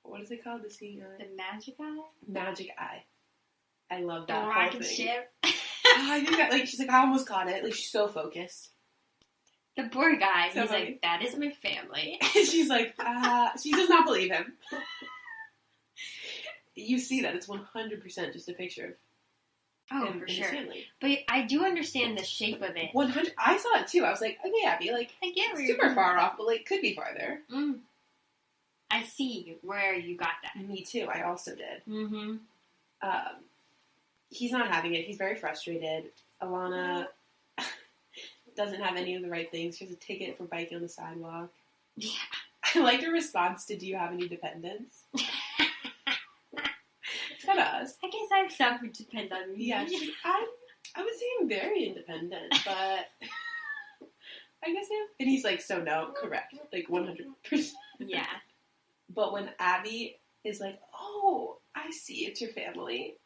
What is it called? The seeing eye? The magic eye? Magic eye. I love that The whole rocket thing. ship. I think that, like, she's like, I almost got it. Like, she's so focused. The poor guy. So he's funny. like, that is my family. And she's like, she does not believe him. You see that. It's 100% just a picture of him For and sure. his family. But I do understand the shape of it. 100. I saw it too. I was like, okay, Abby, like, I get where super you're far off, but like, could be farther. I see where you got that. Me too. I also did. Mm-hmm. He's not having it. He's very frustrated. Ilana doesn't have any of the right things. She has a ticket for biking on the sidewalk. Yeah. I liked her response to, do you have any dependents? It's kind of us. I guess I have some who depend on me. Yeah, I would say I'm very independent, but I guess yeah. And he's like, so no, correct. Like 100%. Yeah. But when Abby is like, oh, I see, it's your family,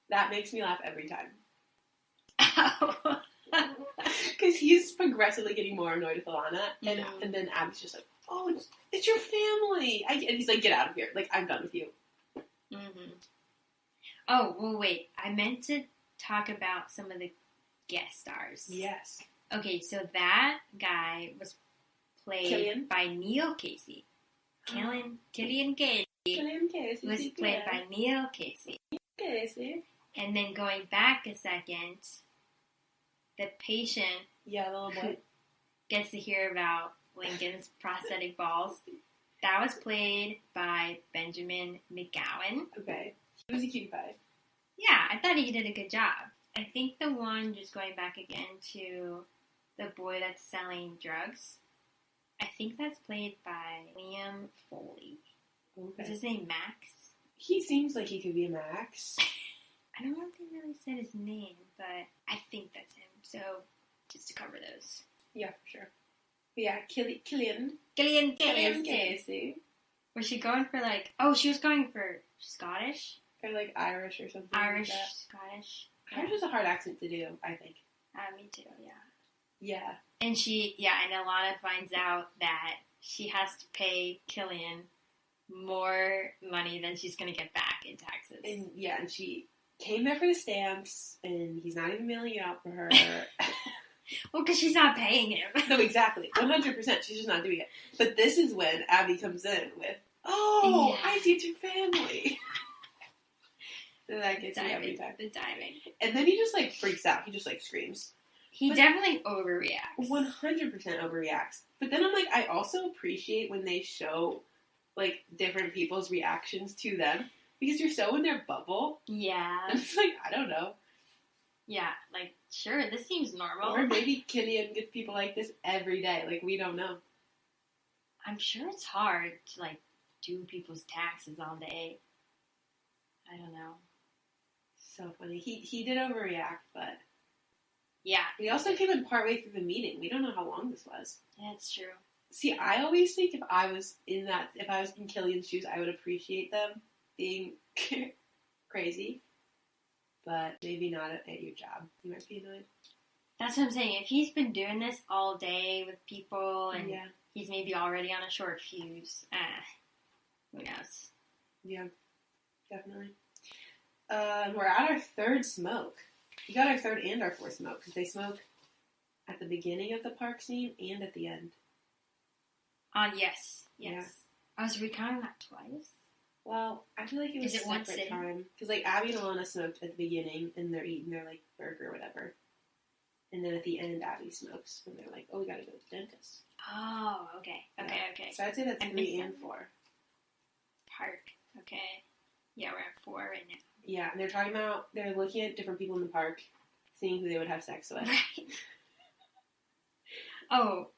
that makes me laugh every time. Because he's progressively getting more annoyed with Ilana, and then Abby's just like, oh, it's your family. And he's like, get out of here. Like, I'm done with you. Mm-hmm. Oh, well, wait. I meant to talk about some of the guest stars. Yes. Okay, so that guy was played by Neil Casey. Killian Casey was played by Neil Casey. Casey. And then going back a second, the patient the little boy gets to hear about Lincoln's prosthetic balls. That was played by Benjamin McGowan. Okay. He was a cutie pie. Yeah, I thought he did a good job. I think the one, just going back again to the boy that's selling drugs, I think that's played by Liam Foley. Okay. Is his name Max? He seems like he could be a Max. I don't know if they really said his name, but I think that's him. So, just to cover those. Yeah, for sure. But yeah, Killian Casey. Was she going for like... Oh, she was going for Scottish? Or like Irish or something Irish, like that. Scottish. Irish is a hard accent to do, I think. Me too, yeah. Yeah. And and Ilana finds out that she has to pay Killian more money than she's going to get back in taxes. And she came there for the stamps, and he's not even mailing it out for her. Well, because she's not paying him. No, exactly. 100%. She's just not doing it. But this is when Abbi comes in with, "Oh, I see your family." And that gets me every time. The timing. And then he just, freaks out. He just, screams. He definitely overreacts. 100% overreacts. But then I'm like, I also appreciate when they show, different people's reactions to them. Because you're so in their bubble. Yeah. And it's I don't know. Yeah, sure, this seems normal. Or maybe Killian gets people like this every day. We don't know. I'm sure it's hard to, do people's taxes all day. I don't know. So funny. He did overreact, but... Yeah. We also came in partway through the meeting. We don't know how long this was. Yeah, it's true. See, I always think if I was in Killian's shoes, I would appreciate them being crazy. But maybe not at your job. You might be annoyed. That's what I'm saying. If he's been doing this all day with people and he's maybe already on a short fuse, who knows? Yeah, definitely. We're at our third smoke. We got our third and our fourth smoke because they smoke at the beginning of the park scene and at the end. Yes. Yeah. Oh, so we counting that twice? Well, I feel like it was a separate time. Because, Abbi and Ilana smoked at the beginning, and they're eating their, burger or whatever. And then at the end, Abbi smokes, when they're like, "Oh, we gotta go to the dentist." Oh, okay. Okay. So I'd say that's 3 and 4. Park. Okay. Yeah, we're at 4 right now. Yeah, and they're looking at different people in the park, seeing who they would have sex with. Right. Oh,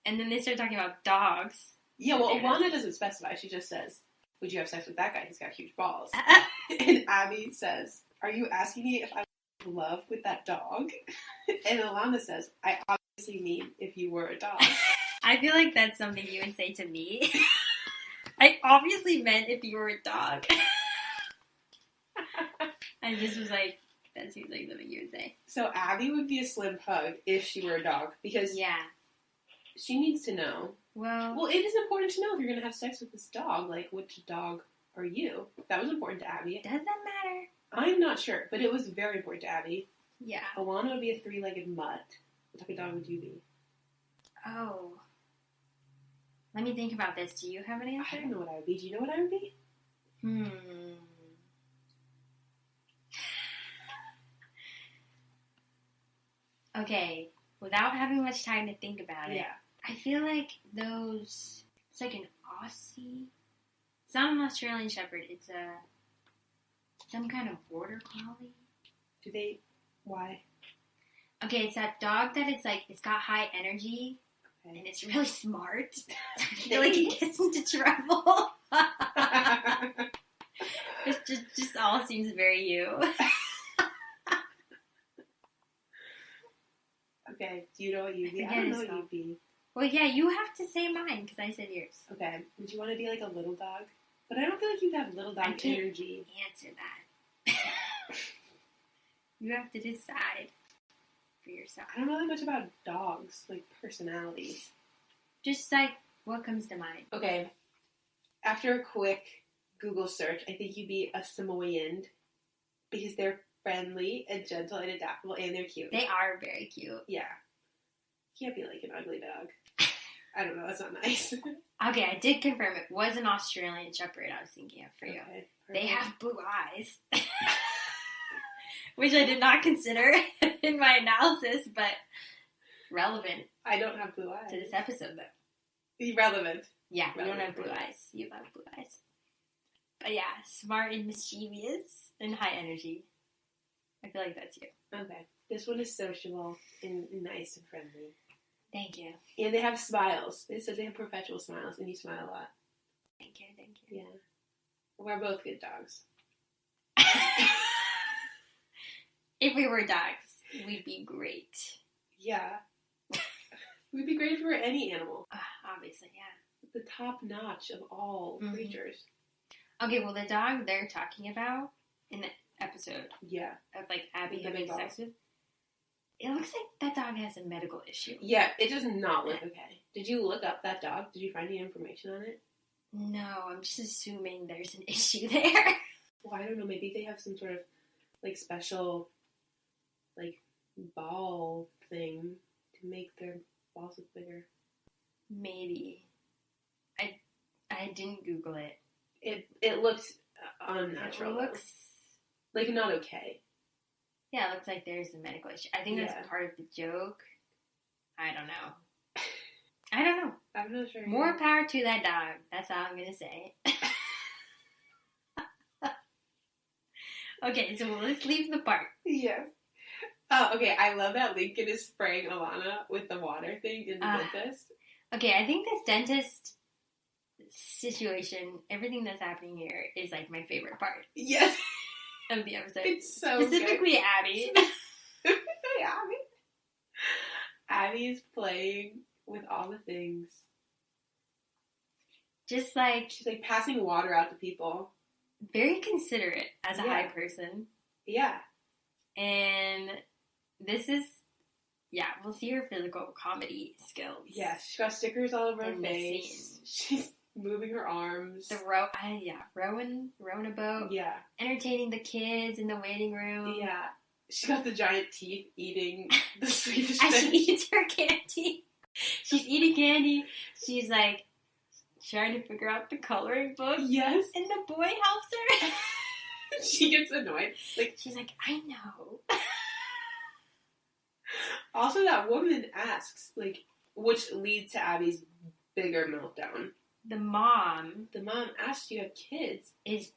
and then they start talking about dogs. Yeah, well, Ilana doesn't specify. She just says, "Would you have sex with that guy? He's got huge balls." And Abbi says, "Are you asking me if I'm in love with that dog?" And Ilana says, "I obviously mean if you were a dog." I feel like that's something you would say to me. I obviously meant if you were a dog. I just was like, that seems like something you would say. So Abbi would be a slim pug if she were a dog, because she needs to know. Well, it is important to know if you're going to have sex with this dog. Which dog are you? That was important to Abbi. Does that matter? I'm not sure, but it was very important to Abbi. Yeah. Ilana would be a 3-legged mutt. What type of dog would you be? Oh. Let me think about this. Do you have an answer? I don't know what I would be. Do you know what I would be? Okay. Without having much time to think about it. Yeah. I feel like it's like an Aussie. It's not an Australian Shepherd. It's some kind of border collie. Why? Okay, it's that dog that it's got high energy. Okay. And it's really smart. I feel like it gets into trouble. It just all seems very you. Okay, do you know what you'd be? I don't know what you'd be. Well, yeah, you have to say mine, because I said yours. Okay, would you want to be a little dog? But I don't feel like you'd have little dog energy. Answer that. You have to decide for yourself. I don't know that much about dogs, personalities. Just, what comes to mind. Okay, after a quick Google search, I think you'd be a Samoyed, because they're friendly and gentle and adaptable, and they're cute. They are very cute. Yeah. You can't be an ugly dog. I don't know, that's not nice. Okay, I did confirm it was an Australian Shepherd I was thinking of for you. Okay, they have blue eyes. Which I did not consider in my analysis, but relevant. I don't have blue eyes. To this episode, though. Irrelevant. Yeah, we don't have blue eyes. You have blue eyes. But yeah, smart and mischievous and high energy. I feel like that's you. Okay. This one is sociable and nice and friendly. Thank you. And they have smiles. It says they have perpetual smiles, and you smile a lot. Thank you. Yeah. We're both good dogs. If we were dogs, we'd be great. Yeah. We'd be great if we were any animal. Obviously, yeah. The top notch of all creatures. Okay, well, the dog they're talking about in the episode of Abbi having sex with, It looks like that dog has a medical issue. Yeah, it does not look okay. Did you look up that dog? Did you find any information on it? No, I'm just assuming there's an issue there. Well, I don't know. Maybe they have some sort of, like, special, like, ball thing to make their balls look bigger. Maybe. I didn't Google it. It looks unnatural. It looks... like, not okay. Yeah, it looks like there's a medical issue. I think that's part of the joke. I don't know. I'm not sure. More power to that dog. That's all I'm going to say. Okay, so let's leave the park. Yeah. Oh, okay. I love that Lincoln is spraying Ilana with the water thing in the dentist. Okay, I think this dentist situation, everything that's happening here, is like my favorite part. Yes. Of the episode. It's so Specifically good. Abbi. Specifically Abbi. Abbi is playing with all the things. Just like... she's like passing water out to people. Very considerate as a high person. Yeah. And this is... yeah, we'll see her physical comedy skills. Yeah, she's got stickers all over her face. She's moving her arms. Rowing a boat. Yeah. Entertaining the kids in the waiting room. Yeah. She's got the giant teeth eating the Swedish fish. As she eats her candy. She's eating candy. She's like trying to figure out the coloring book. Yes. And the boy helps her. She gets annoyed. Like, she's like, I know. Also, that woman asks, like, which leads to Abby's bigger meltdown. The mom asks, "Do you have kids?" The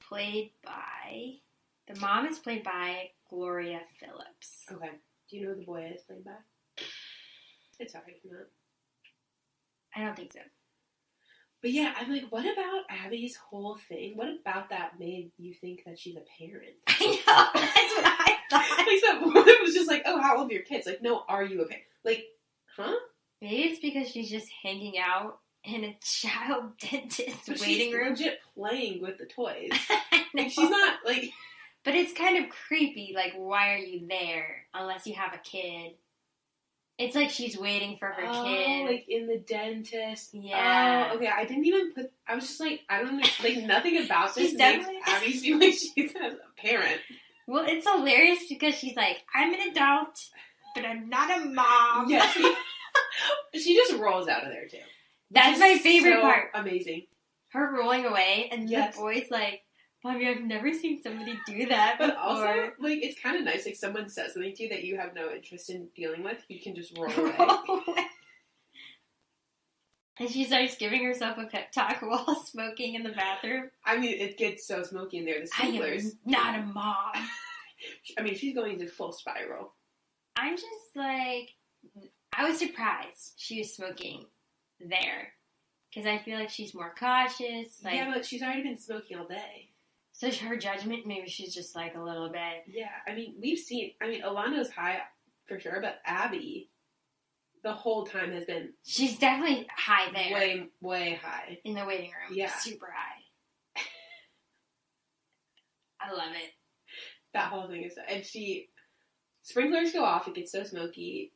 mom is played by Gloria Phillips. Okay. Do you know who the boy is played by? It's alright if not. I don't think so. But yeah, I'm like, what about Abby's whole thing? What about that made you think that she's a parent? I know, that's what I thought. Like, that woman was just like, oh, how old are your kids? Like, no, are you a parent? Like, huh? Maybe it's because she's just hanging out in a child dentist waiting room. She's legit playing with the toys. Like, she's not, like... But it's kind of creepy, like, why are you there unless you have a kid? It's like she's waiting for her kid. Like in the dentist. Yeah. Oh, okay. I didn't even put... I was just like, I don't know, like, nothing about this makes Abby seem like she's a parent. Well, it's hilarious because she's like, I'm an adult, but I'm not a mom. Yeah, she just rolls out of there, too. That's my favorite part. Amazing. Her rolling away, and the boy's like, Mommy, I've never seen somebody do that before. But also, like, it's kind of nice, like, someone says something to you that you have no interest in dealing with, you can just roll away. And she starts giving herself a pep talk while smoking in the bathroom. I mean, it gets so smoky in there, the smokers. I am not a mom. I mean, she's going into full spiral. I'm just like, I was surprised she was smoking there. Because I feel like she's more cautious. Like, yeah, but she's already been smoking all day. So her judgment, maybe she's just like a little bit. Yeah, I mean, Ilana's high for sure, but Abbi, the whole time has been... She's definitely high there. Way, way high. In the waiting room. Yeah. Super high. I love it. That whole thing is... And sprinklers go off, it gets so smoky.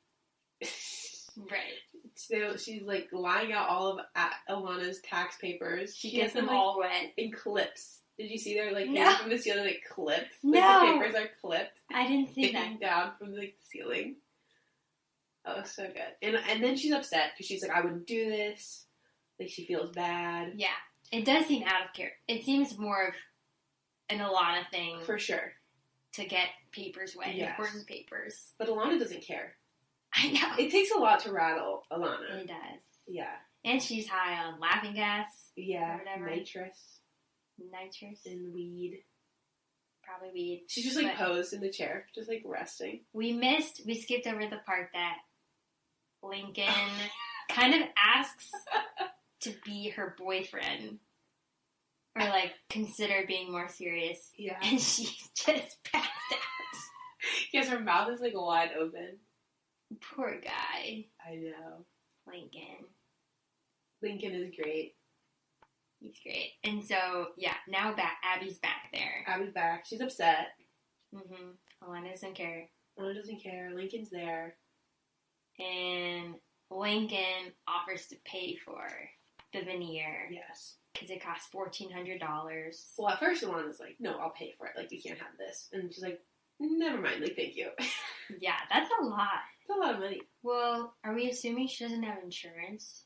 Right. So she's like lying out all of Ilana's tax papers. She gets them all wet. In clips. Did you see their, like, no. from the ceiling, like, clips? No. Like, the papers are clipped. I didn't see that. Sticking down from, like, the ceiling. Oh, so good. And then she's upset, because she's like, I wouldn't do this. Like, she feels bad. Yeah. It does seem out of character. It seems more of an Ilana thing. For sure. To get papers wet. Yes. Important papers. But Ilana doesn't care. I know. It takes a lot to rattle Ilana. It does. Yeah. And she's high on laughing gas. Yeah. Or whatever. Nitrous. And weed. Probably weed. She's just like posed in the chair, just like resting. We skipped over the part that Lincoln kind of asks to be her boyfriend. Or like consider being more serious. Yeah. And she's just passed out. Yes, her mouth is like wide open. Poor guy. I know. Lincoln is great. He's great. And so, yeah, now Abby's back there. Abby's back. She's upset. Mm-hmm. Ilana doesn't care. Alana doesn't care. Lincoln's there. And Lincoln offers to pay for the veneer. Yes. Because it costs $1,400. Well, at first Alana's like, no, I'll pay for it. Like, we can't have this. And she's like, never mind. Like, thank you. Yeah, that's a lot. It's a lot of money. Well, are we assuming she doesn't have insurance?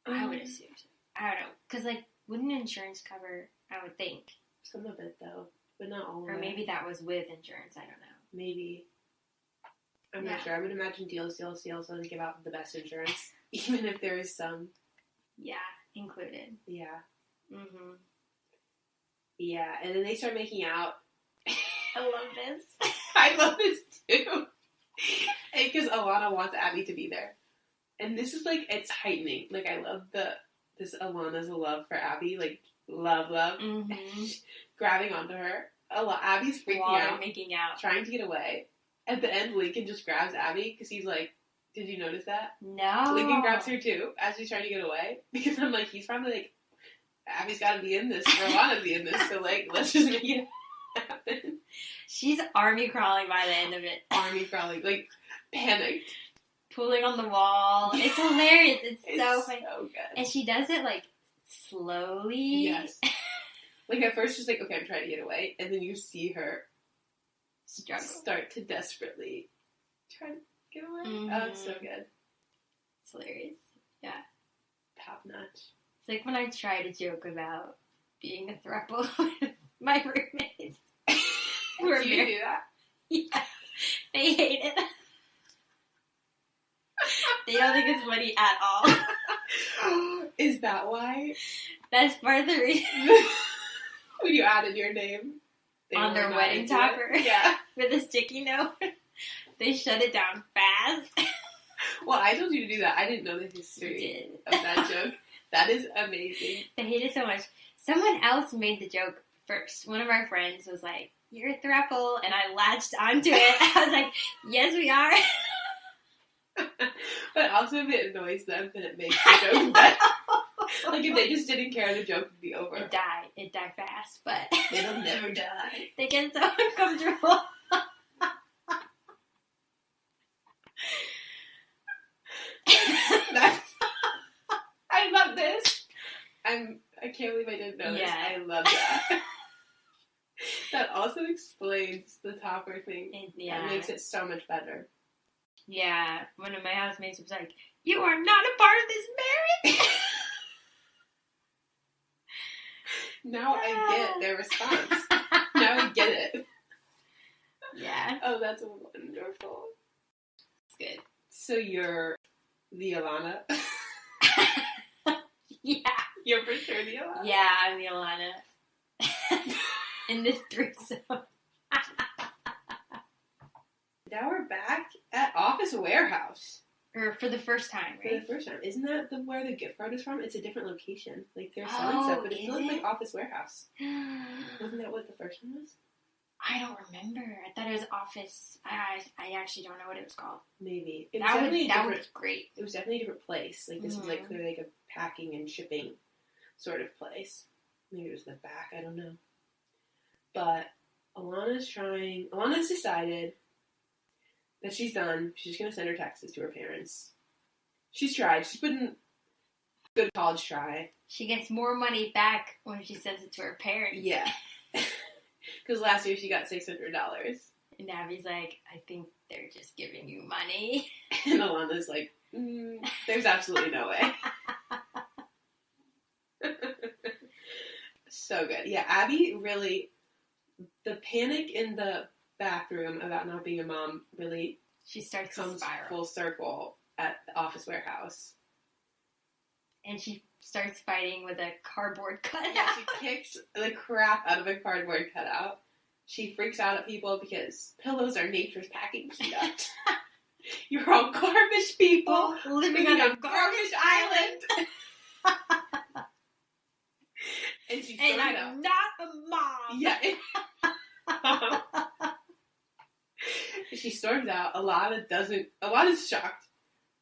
I would assume so. I don't know. Because, like, wouldn't insurance cover, I would think. Some of it, though. But not all of it. Or maybe that was with insurance. I don't know. Maybe. I'm not sure. I would imagine deals so they give out the best insurance. Even if there is some. Yeah, included. Yeah. Mm-hmm. Yeah, and then they start making out. I love this. I love this, too. Because Ilana wants Abbi to be there. And this is, like, it's heightening. Like, I love this Ilana's love for Abbi. Like, love. Mm-hmm. Grabbing onto her. Abby's freaking out. Making out. Trying to get away. At the end, Lincoln just grabs Abbi because he's like, did you notice that? No. Lincoln grabs her too as she's trying to get away. Because I'm like, he's probably like, Abby's got to be in this for Ilana to be in this. So, like, let's just make it happen. She's army crawling by the end of it. Army crawling. Like, panicked. Pulling on the wall. It's hilarious. It's so funny. So good. And she does it, like, slowly. Yes. Like, at first, she's like, okay, I'm trying to get away. And then you see her Struggle. Start to desperately try to get away. Mm-hmm. Oh, it's so good. It's hilarious. Yeah. Top notch. It's like when I try to joke about being a throuple with my roommates. Do you do that? Yeah. They hate it. They don't think it's funny at all. Is that why? That's part of the reason. When you added your name. On their wedding topper. Yeah. With a sticky note. They shut it down fast. Well, I told you to do that. I didn't know the history of that joke. That is amazing. They hate it so much. Someone else made the joke first. One of our friends was like, "You're a throuple," and I latched onto it. I was like, "Yes, we are." But also, if it annoys them, then it makes the joke better. Like, if they just didn't care, the joke would be over. It died fast, but it'll never die. They get so uncomfortable. I love this. I can't believe I didn't know this. I love that. That also explains the topper thing. That makes it so much better. Yeah, one of my housemates was like, "You are not a part of this marriage." Now I get their response. Now I get it. Yeah. Oh, that's wonderful. It's good. So you're the Ilana? Yeah. You're for sure the Ilana? Yeah, I'm the Ilana. In this threesome. Now we're back at Office Warehouse. Or for the first time, right? For the first time. Isn't that where the gift card is from? It's a different location. Like, they're selling stuff, but it's still like Office Warehouse. Wasn't that what the first one was? I don't remember. I thought it was Office. I actually don't know what it was called. Maybe. That was great. It was definitely a different place. Like, this was like clearly like a packing and shipping sort of place. Maybe it was the back. I don't know. But Alana's decided that she's done. She's just going to send her taxes to her parents. She's tried. She's put in a good college try. She gets more money back when she sends it to her parents. Yeah. Because last year she got $600. And Abby's like, "I think they're just giving you money." And Alana's like, there's absolutely no way. So good. Yeah, Abbi really, the panic in the bathroom about not being a mom really comes full circle at the Office Warehouse. And she starts fighting with a cardboard cutout. Yeah, she kicks the crap out of a cardboard cutout. She freaks out at people because pillows are nature's packing peanut. You're all garbage people living on a garbage island. And I'm not a mom. Yeah. She storms out. Alana's shocked.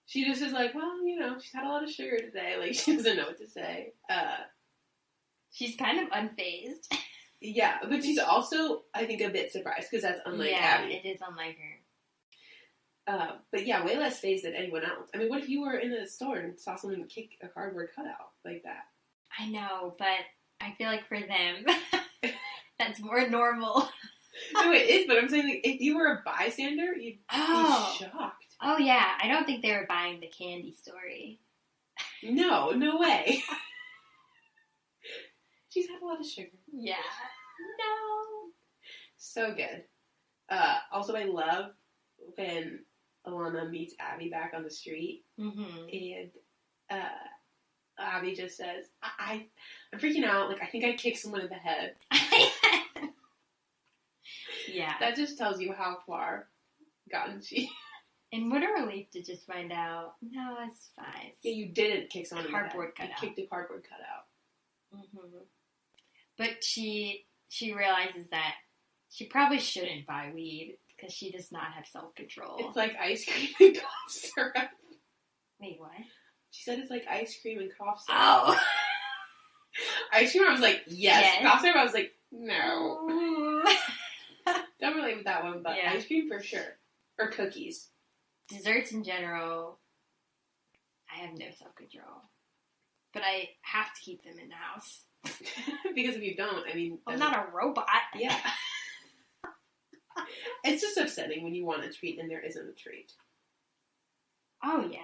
She just is like, well, she's had a lot of sugar today. Like, she doesn't know what to say. She's kind of unfazed. Yeah, but she's also, I think, a bit surprised because that's unlike Abbi. It is unlike her. But yeah, way less phased than anyone else. I mean, what if you were in a store and saw someone kick a cardboard cutout like that? I know, but I feel like for them, that's more normal. No, it is, but I'm saying, like, if you were a bystander, you'd be shocked. Oh, yeah. I don't think they were buying the candy story. No way. She's had a lot of sugar. Yeah. No. So good. Also, I love when Ilana meets Abbi back on the street, and Abbi just says, I'm freaking out. Like, I think I kicked someone in the head. Yeah. That just tells you how far gotten she. And what a relief to just find out. No, it's fine. Yeah, you didn't kick someone in the head. Cardboard cutout. You kicked a cardboard cutout. But she realizes that she probably shouldn't buy weed because she does not have self-control. It's like ice cream and cough syrup. Wait, what? She said it's like ice cream and cough syrup. Oh. Ice cream, I was like, yes. Cough syrup, I was like, no. Don't relate with that one, but ice cream for sure. Or cookies. Desserts in general, I have no self-control. But I have to keep them in the house. Because if you don't, I mean... I'm not a robot. Yeah. It's just upsetting when you want a treat and there isn't a treat. Oh, yeah.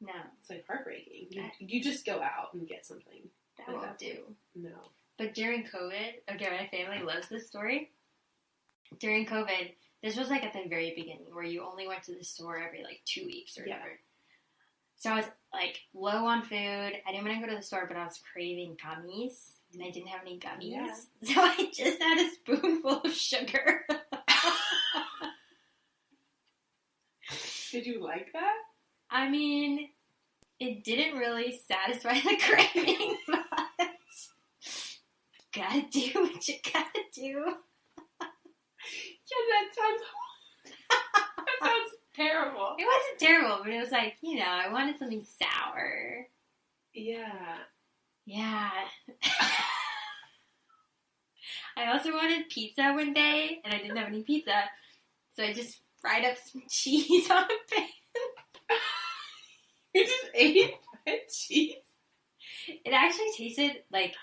No. It's like heartbreaking. You just go out and get something. That won't do. No. But during COVID, okay, my family loves this story. During COVID, this was like at the very beginning where you only went to the store every like 2 weeks or whatever. So I was like low on food. I didn't want to go to the store, but I was craving gummies. And I didn't have any gummies. Yeah. So I just had a spoonful of sugar. Did you like that? I mean, it didn't really satisfy the craving, but gotta do what you gotta do. Yeah, that sounds terrible. It wasn't terrible, but it was like, I wanted something sour. Yeah. Yeah. I also wanted pizza one day, and I didn't have any pizza, so I just fried up some cheese on a pan. You just ate fried cheese? It actually tasted like,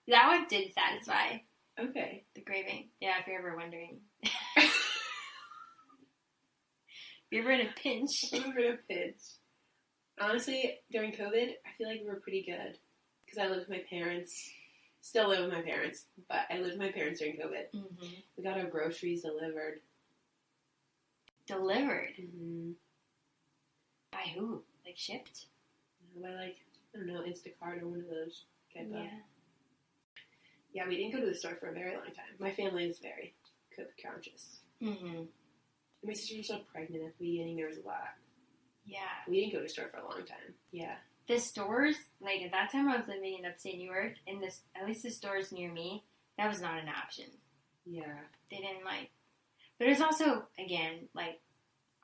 that one did satisfy. Okay. The craving. Yeah, if you're ever wondering. If you're ever in a pinch. Honestly, during COVID, I feel like we were pretty good. Because I lived with my parents. Still live with my parents. But I lived with my parents during COVID. Mm-hmm. We got our groceries delivered. Delivered? Mm-hmm. By who? Like shipped? By I don't know, Instacart or one of those type of. Yeah, we didn't go to the store for a very long time. My family is very conscious. Mm-hmm. My sister was still pregnant at the beginning. There was a lot. Yeah. We didn't go to the store for a long time. Yeah. The stores, like at that time I was living in upstate New York, and at least the stores near me, that was not an option. Yeah. They didn't but it was also, again, like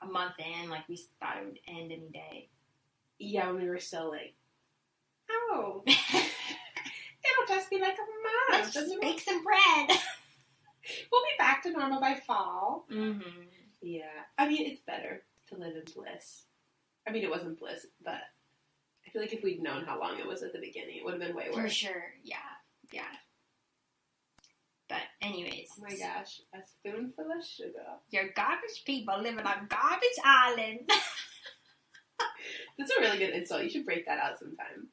a month in, like we thought it would end any day. Yeah, when we were still like, oh. It'll just be like a month. Let's just bake some bread. We'll be back to normal by fall. Mm-hmm. Yeah. I mean, it's better to live in bliss. I mean, it wasn't bliss, but I feel like if we'd known how long it was at the beginning, it would have been way worse. For sure. Yeah. Yeah. But anyways. Oh my gosh. A spoonful of sugar. You're garbage people living on garbage island. That's a really good insult. You should break that out sometime.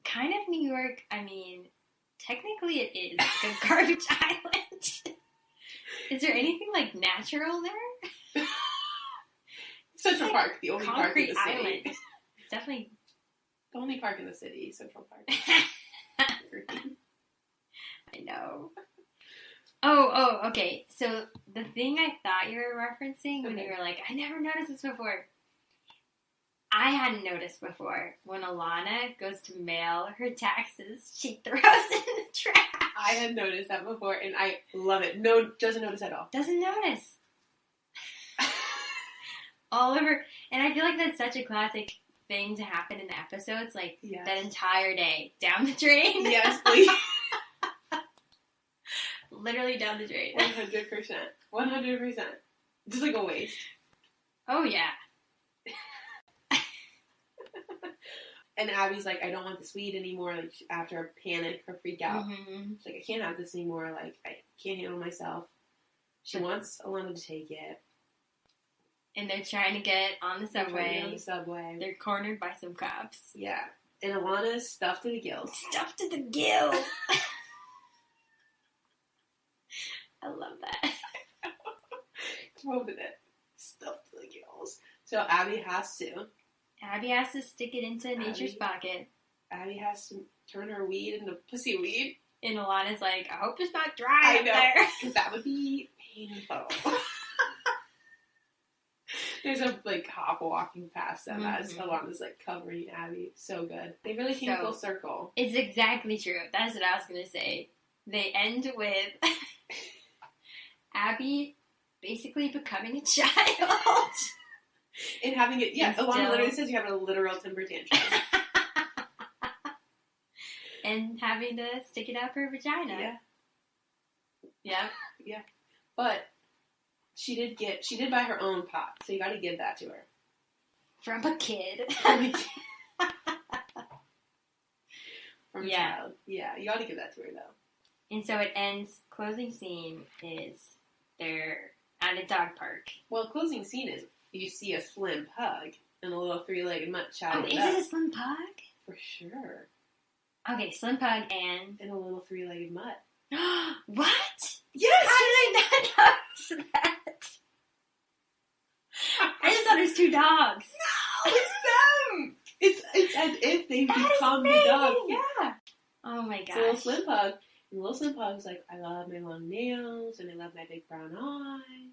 Kind of New York, I mean, technically it is a garbage island. Is there anything, natural there? Central Park, the only park in the city. Island. It's definitely... The only park in the city, Central Park. I know. Oh, okay. So, the thing I thought you were referencing when you were like, I never noticed this before. I hadn't noticed before. When Ilana goes to mail her taxes, she throws it in the trash. I had noticed that before, and I love it. No, doesn't notice at all. Doesn't notice. All over. And I feel like that's such a classic thing to happen in the episodes. That entire day. Down the drain. Yes, please. literally down the drain. 100%. 100%. Just like a waste. Oh, yeah. And Abby's like, I don't want this weed anymore, like, after a panic or freak out. Mm-hmm. She's like, I can't have this anymore, like, I can't handle myself. She wants Ilana to take it. And they're trying to get on the subway. They're cornered by some cops. Yeah. And Ilana's stuffed to the gills. Stuffed to the gills! I love that. Quoted it. Stuffed to the gills. So Abbi has to stick it into Nature's pocket. Abbi has to turn her weed into pussy weed. And Ilana's like, I hope it's not dry up there. Because that would be painful. There's a, like, cop walking past them as Ilana's, like, covering Abbi. So good. They really came full circle. It's exactly true. That's what I was going to say. They end with Abbi basically becoming a child. And having it, yeah, Ilana literally says you have a literal temper tantrum. And having to stick it out her vagina. Yeah. Yeah. Yeah. But she did buy her own pot, so you gotta give that to her. From a kid. From a child. Yeah, you gotta give that to her, though. And so it ends, closing scene is they're at a dog park. Well, closing scene is you see a slim pug and a little three-legged mutt chatting. Oh, is it a slim pug? For sure. Okay, slim pug and a little three-legged mutt. What? Yes! How did I not notice that? I just thought it was two dogs. No, it's them! It's as if they've become the dog. Yeah. Oh my gosh. It's a little slim pug. And the little slim pug's like, I love my long nails and I love my big brown eyes.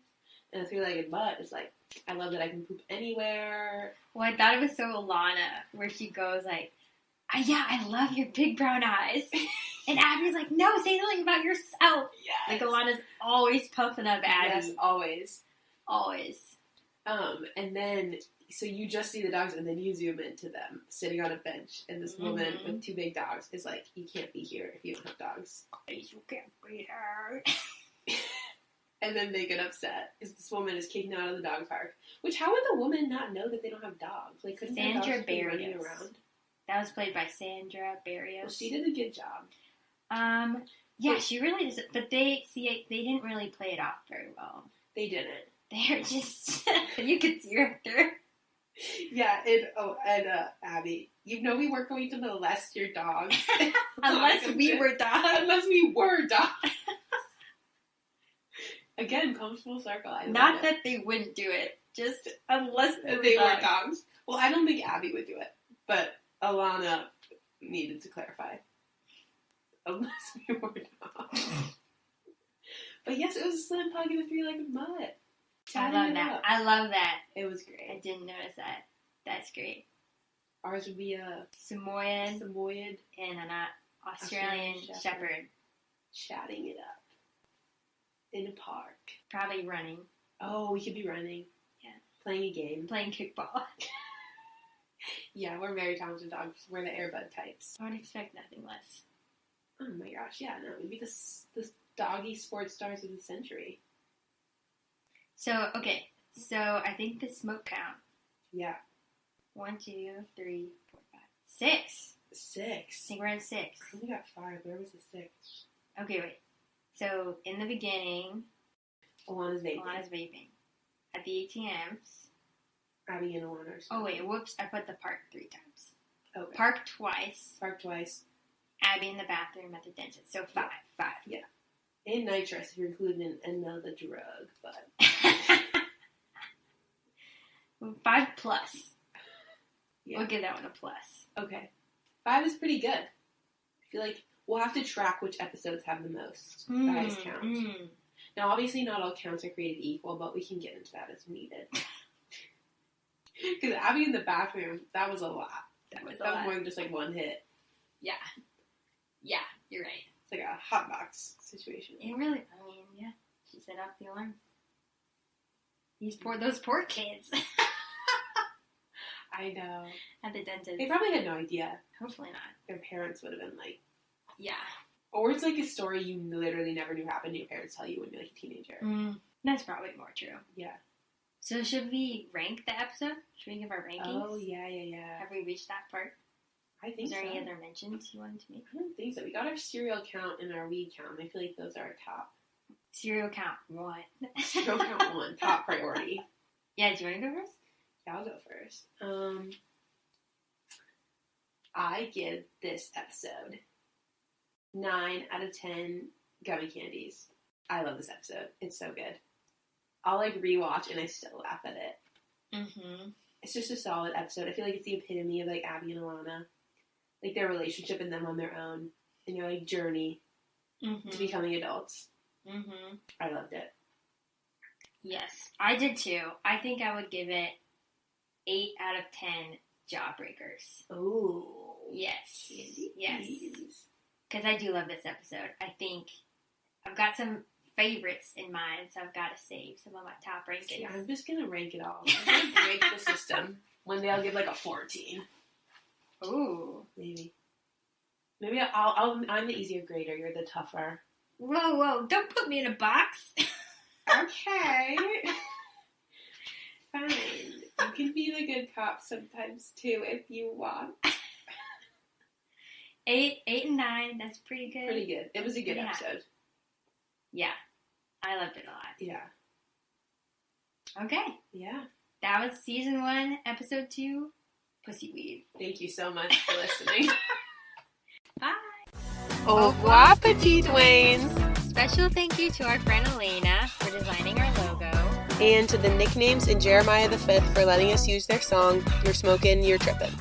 And the three-legged mutt is like, I love that I can poop anywhere. Well, I thought it was so Ilana, where she goes like, yeah, I love your big brown eyes. And Abby's like, no, say something about yourself. Yes. Like, Ilana's always puffing up Abby. Yes, always. Always. And then, so you just see the dogs, and then you zoom into them sitting on a bench, and this woman with two big dogs is like, you can't be here if you don't have dogs. You can't be here. And then they get upset because this woman is kicking out of the dog park. Which, how would the woman not know that they don't have dogs? Like, couldn't their dogs be running around? That was played by Sandra Barrios. Well, she did a good job. Yeah, she really does. But they didn't really play it off very well. They didn't. They're just, you could see right there. Yeah, and Abbi, you know we weren't going to molest your dogs. Unless we were dogs. Unless we were dogs. Again, comes full circle. Not that they wouldn't do it, just unless they were dogs. Well, I don't think Abbi would do it, but Ilana needed to clarify. Unless we were dogs. But yes, it was a slim pug and a three-legged mutt. I love that. I love that. It was great. I didn't notice that. That's great. Ours would be a Samoyed and an Australian Shepherd. Chatting it up. In a park. Probably running. Oh, we could be running. Yeah. Playing a game. Playing kickball. Yeah, we're very talented dogs. We're the Airbud types. I would expect nothing less. Oh my gosh, yeah, no, we'd be the doggy sports stars of the century. So, okay. So, I think the smoke count. Yeah. 1, 2, 3, 4, 5, 6. 6. I think we're at 6. I only got 5. Where was the 6? Okay, wait. So, in the beginning, Ilana's vaping. At the ATMs. Abbi and Ilana. Oh, wait. Whoops. I put the park 3 times. Okay. Park twice. Abbi in the bathroom at the dentist. So, 5. Yeah. And nitrous if you're including another drug, but... 5 plus. Yeah. We'll give that one a plus. Okay. 5 is pretty good. I feel like we'll have to track which episodes have the most. The highest count. Now, obviously, not all counts are created equal, but we can get into that as needed. Because Abbi in the bathroom, that was a lot. That was more than just like one hit. Yeah. Yeah, you're right. It's like a hot box situation. It really, yeah. She set off the alarm. Those poor kids. I know. At the dentist. They probably had no idea. Hopefully not. Their parents would have been like... Yeah. Or it's like a story you literally never knew happened, your parents tell you when you're like a teenager. That's probably more true. Yeah. So should we rank the episode? Should we give our rankings? Oh, yeah. Have we reached that part? I think so. Is there any other mentions you wanted to make? I don't think so. We got our cereal count and our weed count. I feel like those are our top. Cereal count 1. Cereal count 1. Top priority. Yeah, do you want to go first? Yeah, I'll go first. I give this episode 9 out of 10 gummy candies. I love this episode. It's so good. I'll like rewatch and I still laugh at it. Mm-hmm. It's just a solid episode. I feel like it's the epitome of like Abbi and Ilana, like their relationship and them on their own, and their like journey to becoming adults. Mm-hmm. I loved it. Yes, I did too. I think I would give it 8 out of 10 jawbreakers. Oh. Yes. Yes. Because I do love this episode. I think I've got some favorites in mind, so I've got to save some of my top rankings. See, I'm just going to rank it all. I'm going to break the system. One day I'll give like a 14. Ooh. Maybe I'm the easier grader. You're the tougher. Whoa. Don't put me in a box. Okay. Fine. You can be the good cop sometimes too if you want. 8 and 9. That's pretty good. Pretty good. It was a good episode. Yeah. I loved it a lot. Yeah. Okay. Yeah. That was season 1, episode 2, Pussy Weed. Thank you so much for listening. Bye. Au revoir, petite Waynes. Special thank you to our friend Elena for designing our logo. And to the Nicknames and Jeremiah the 5th for letting us use their song, You're Smokin', You're Trippin'.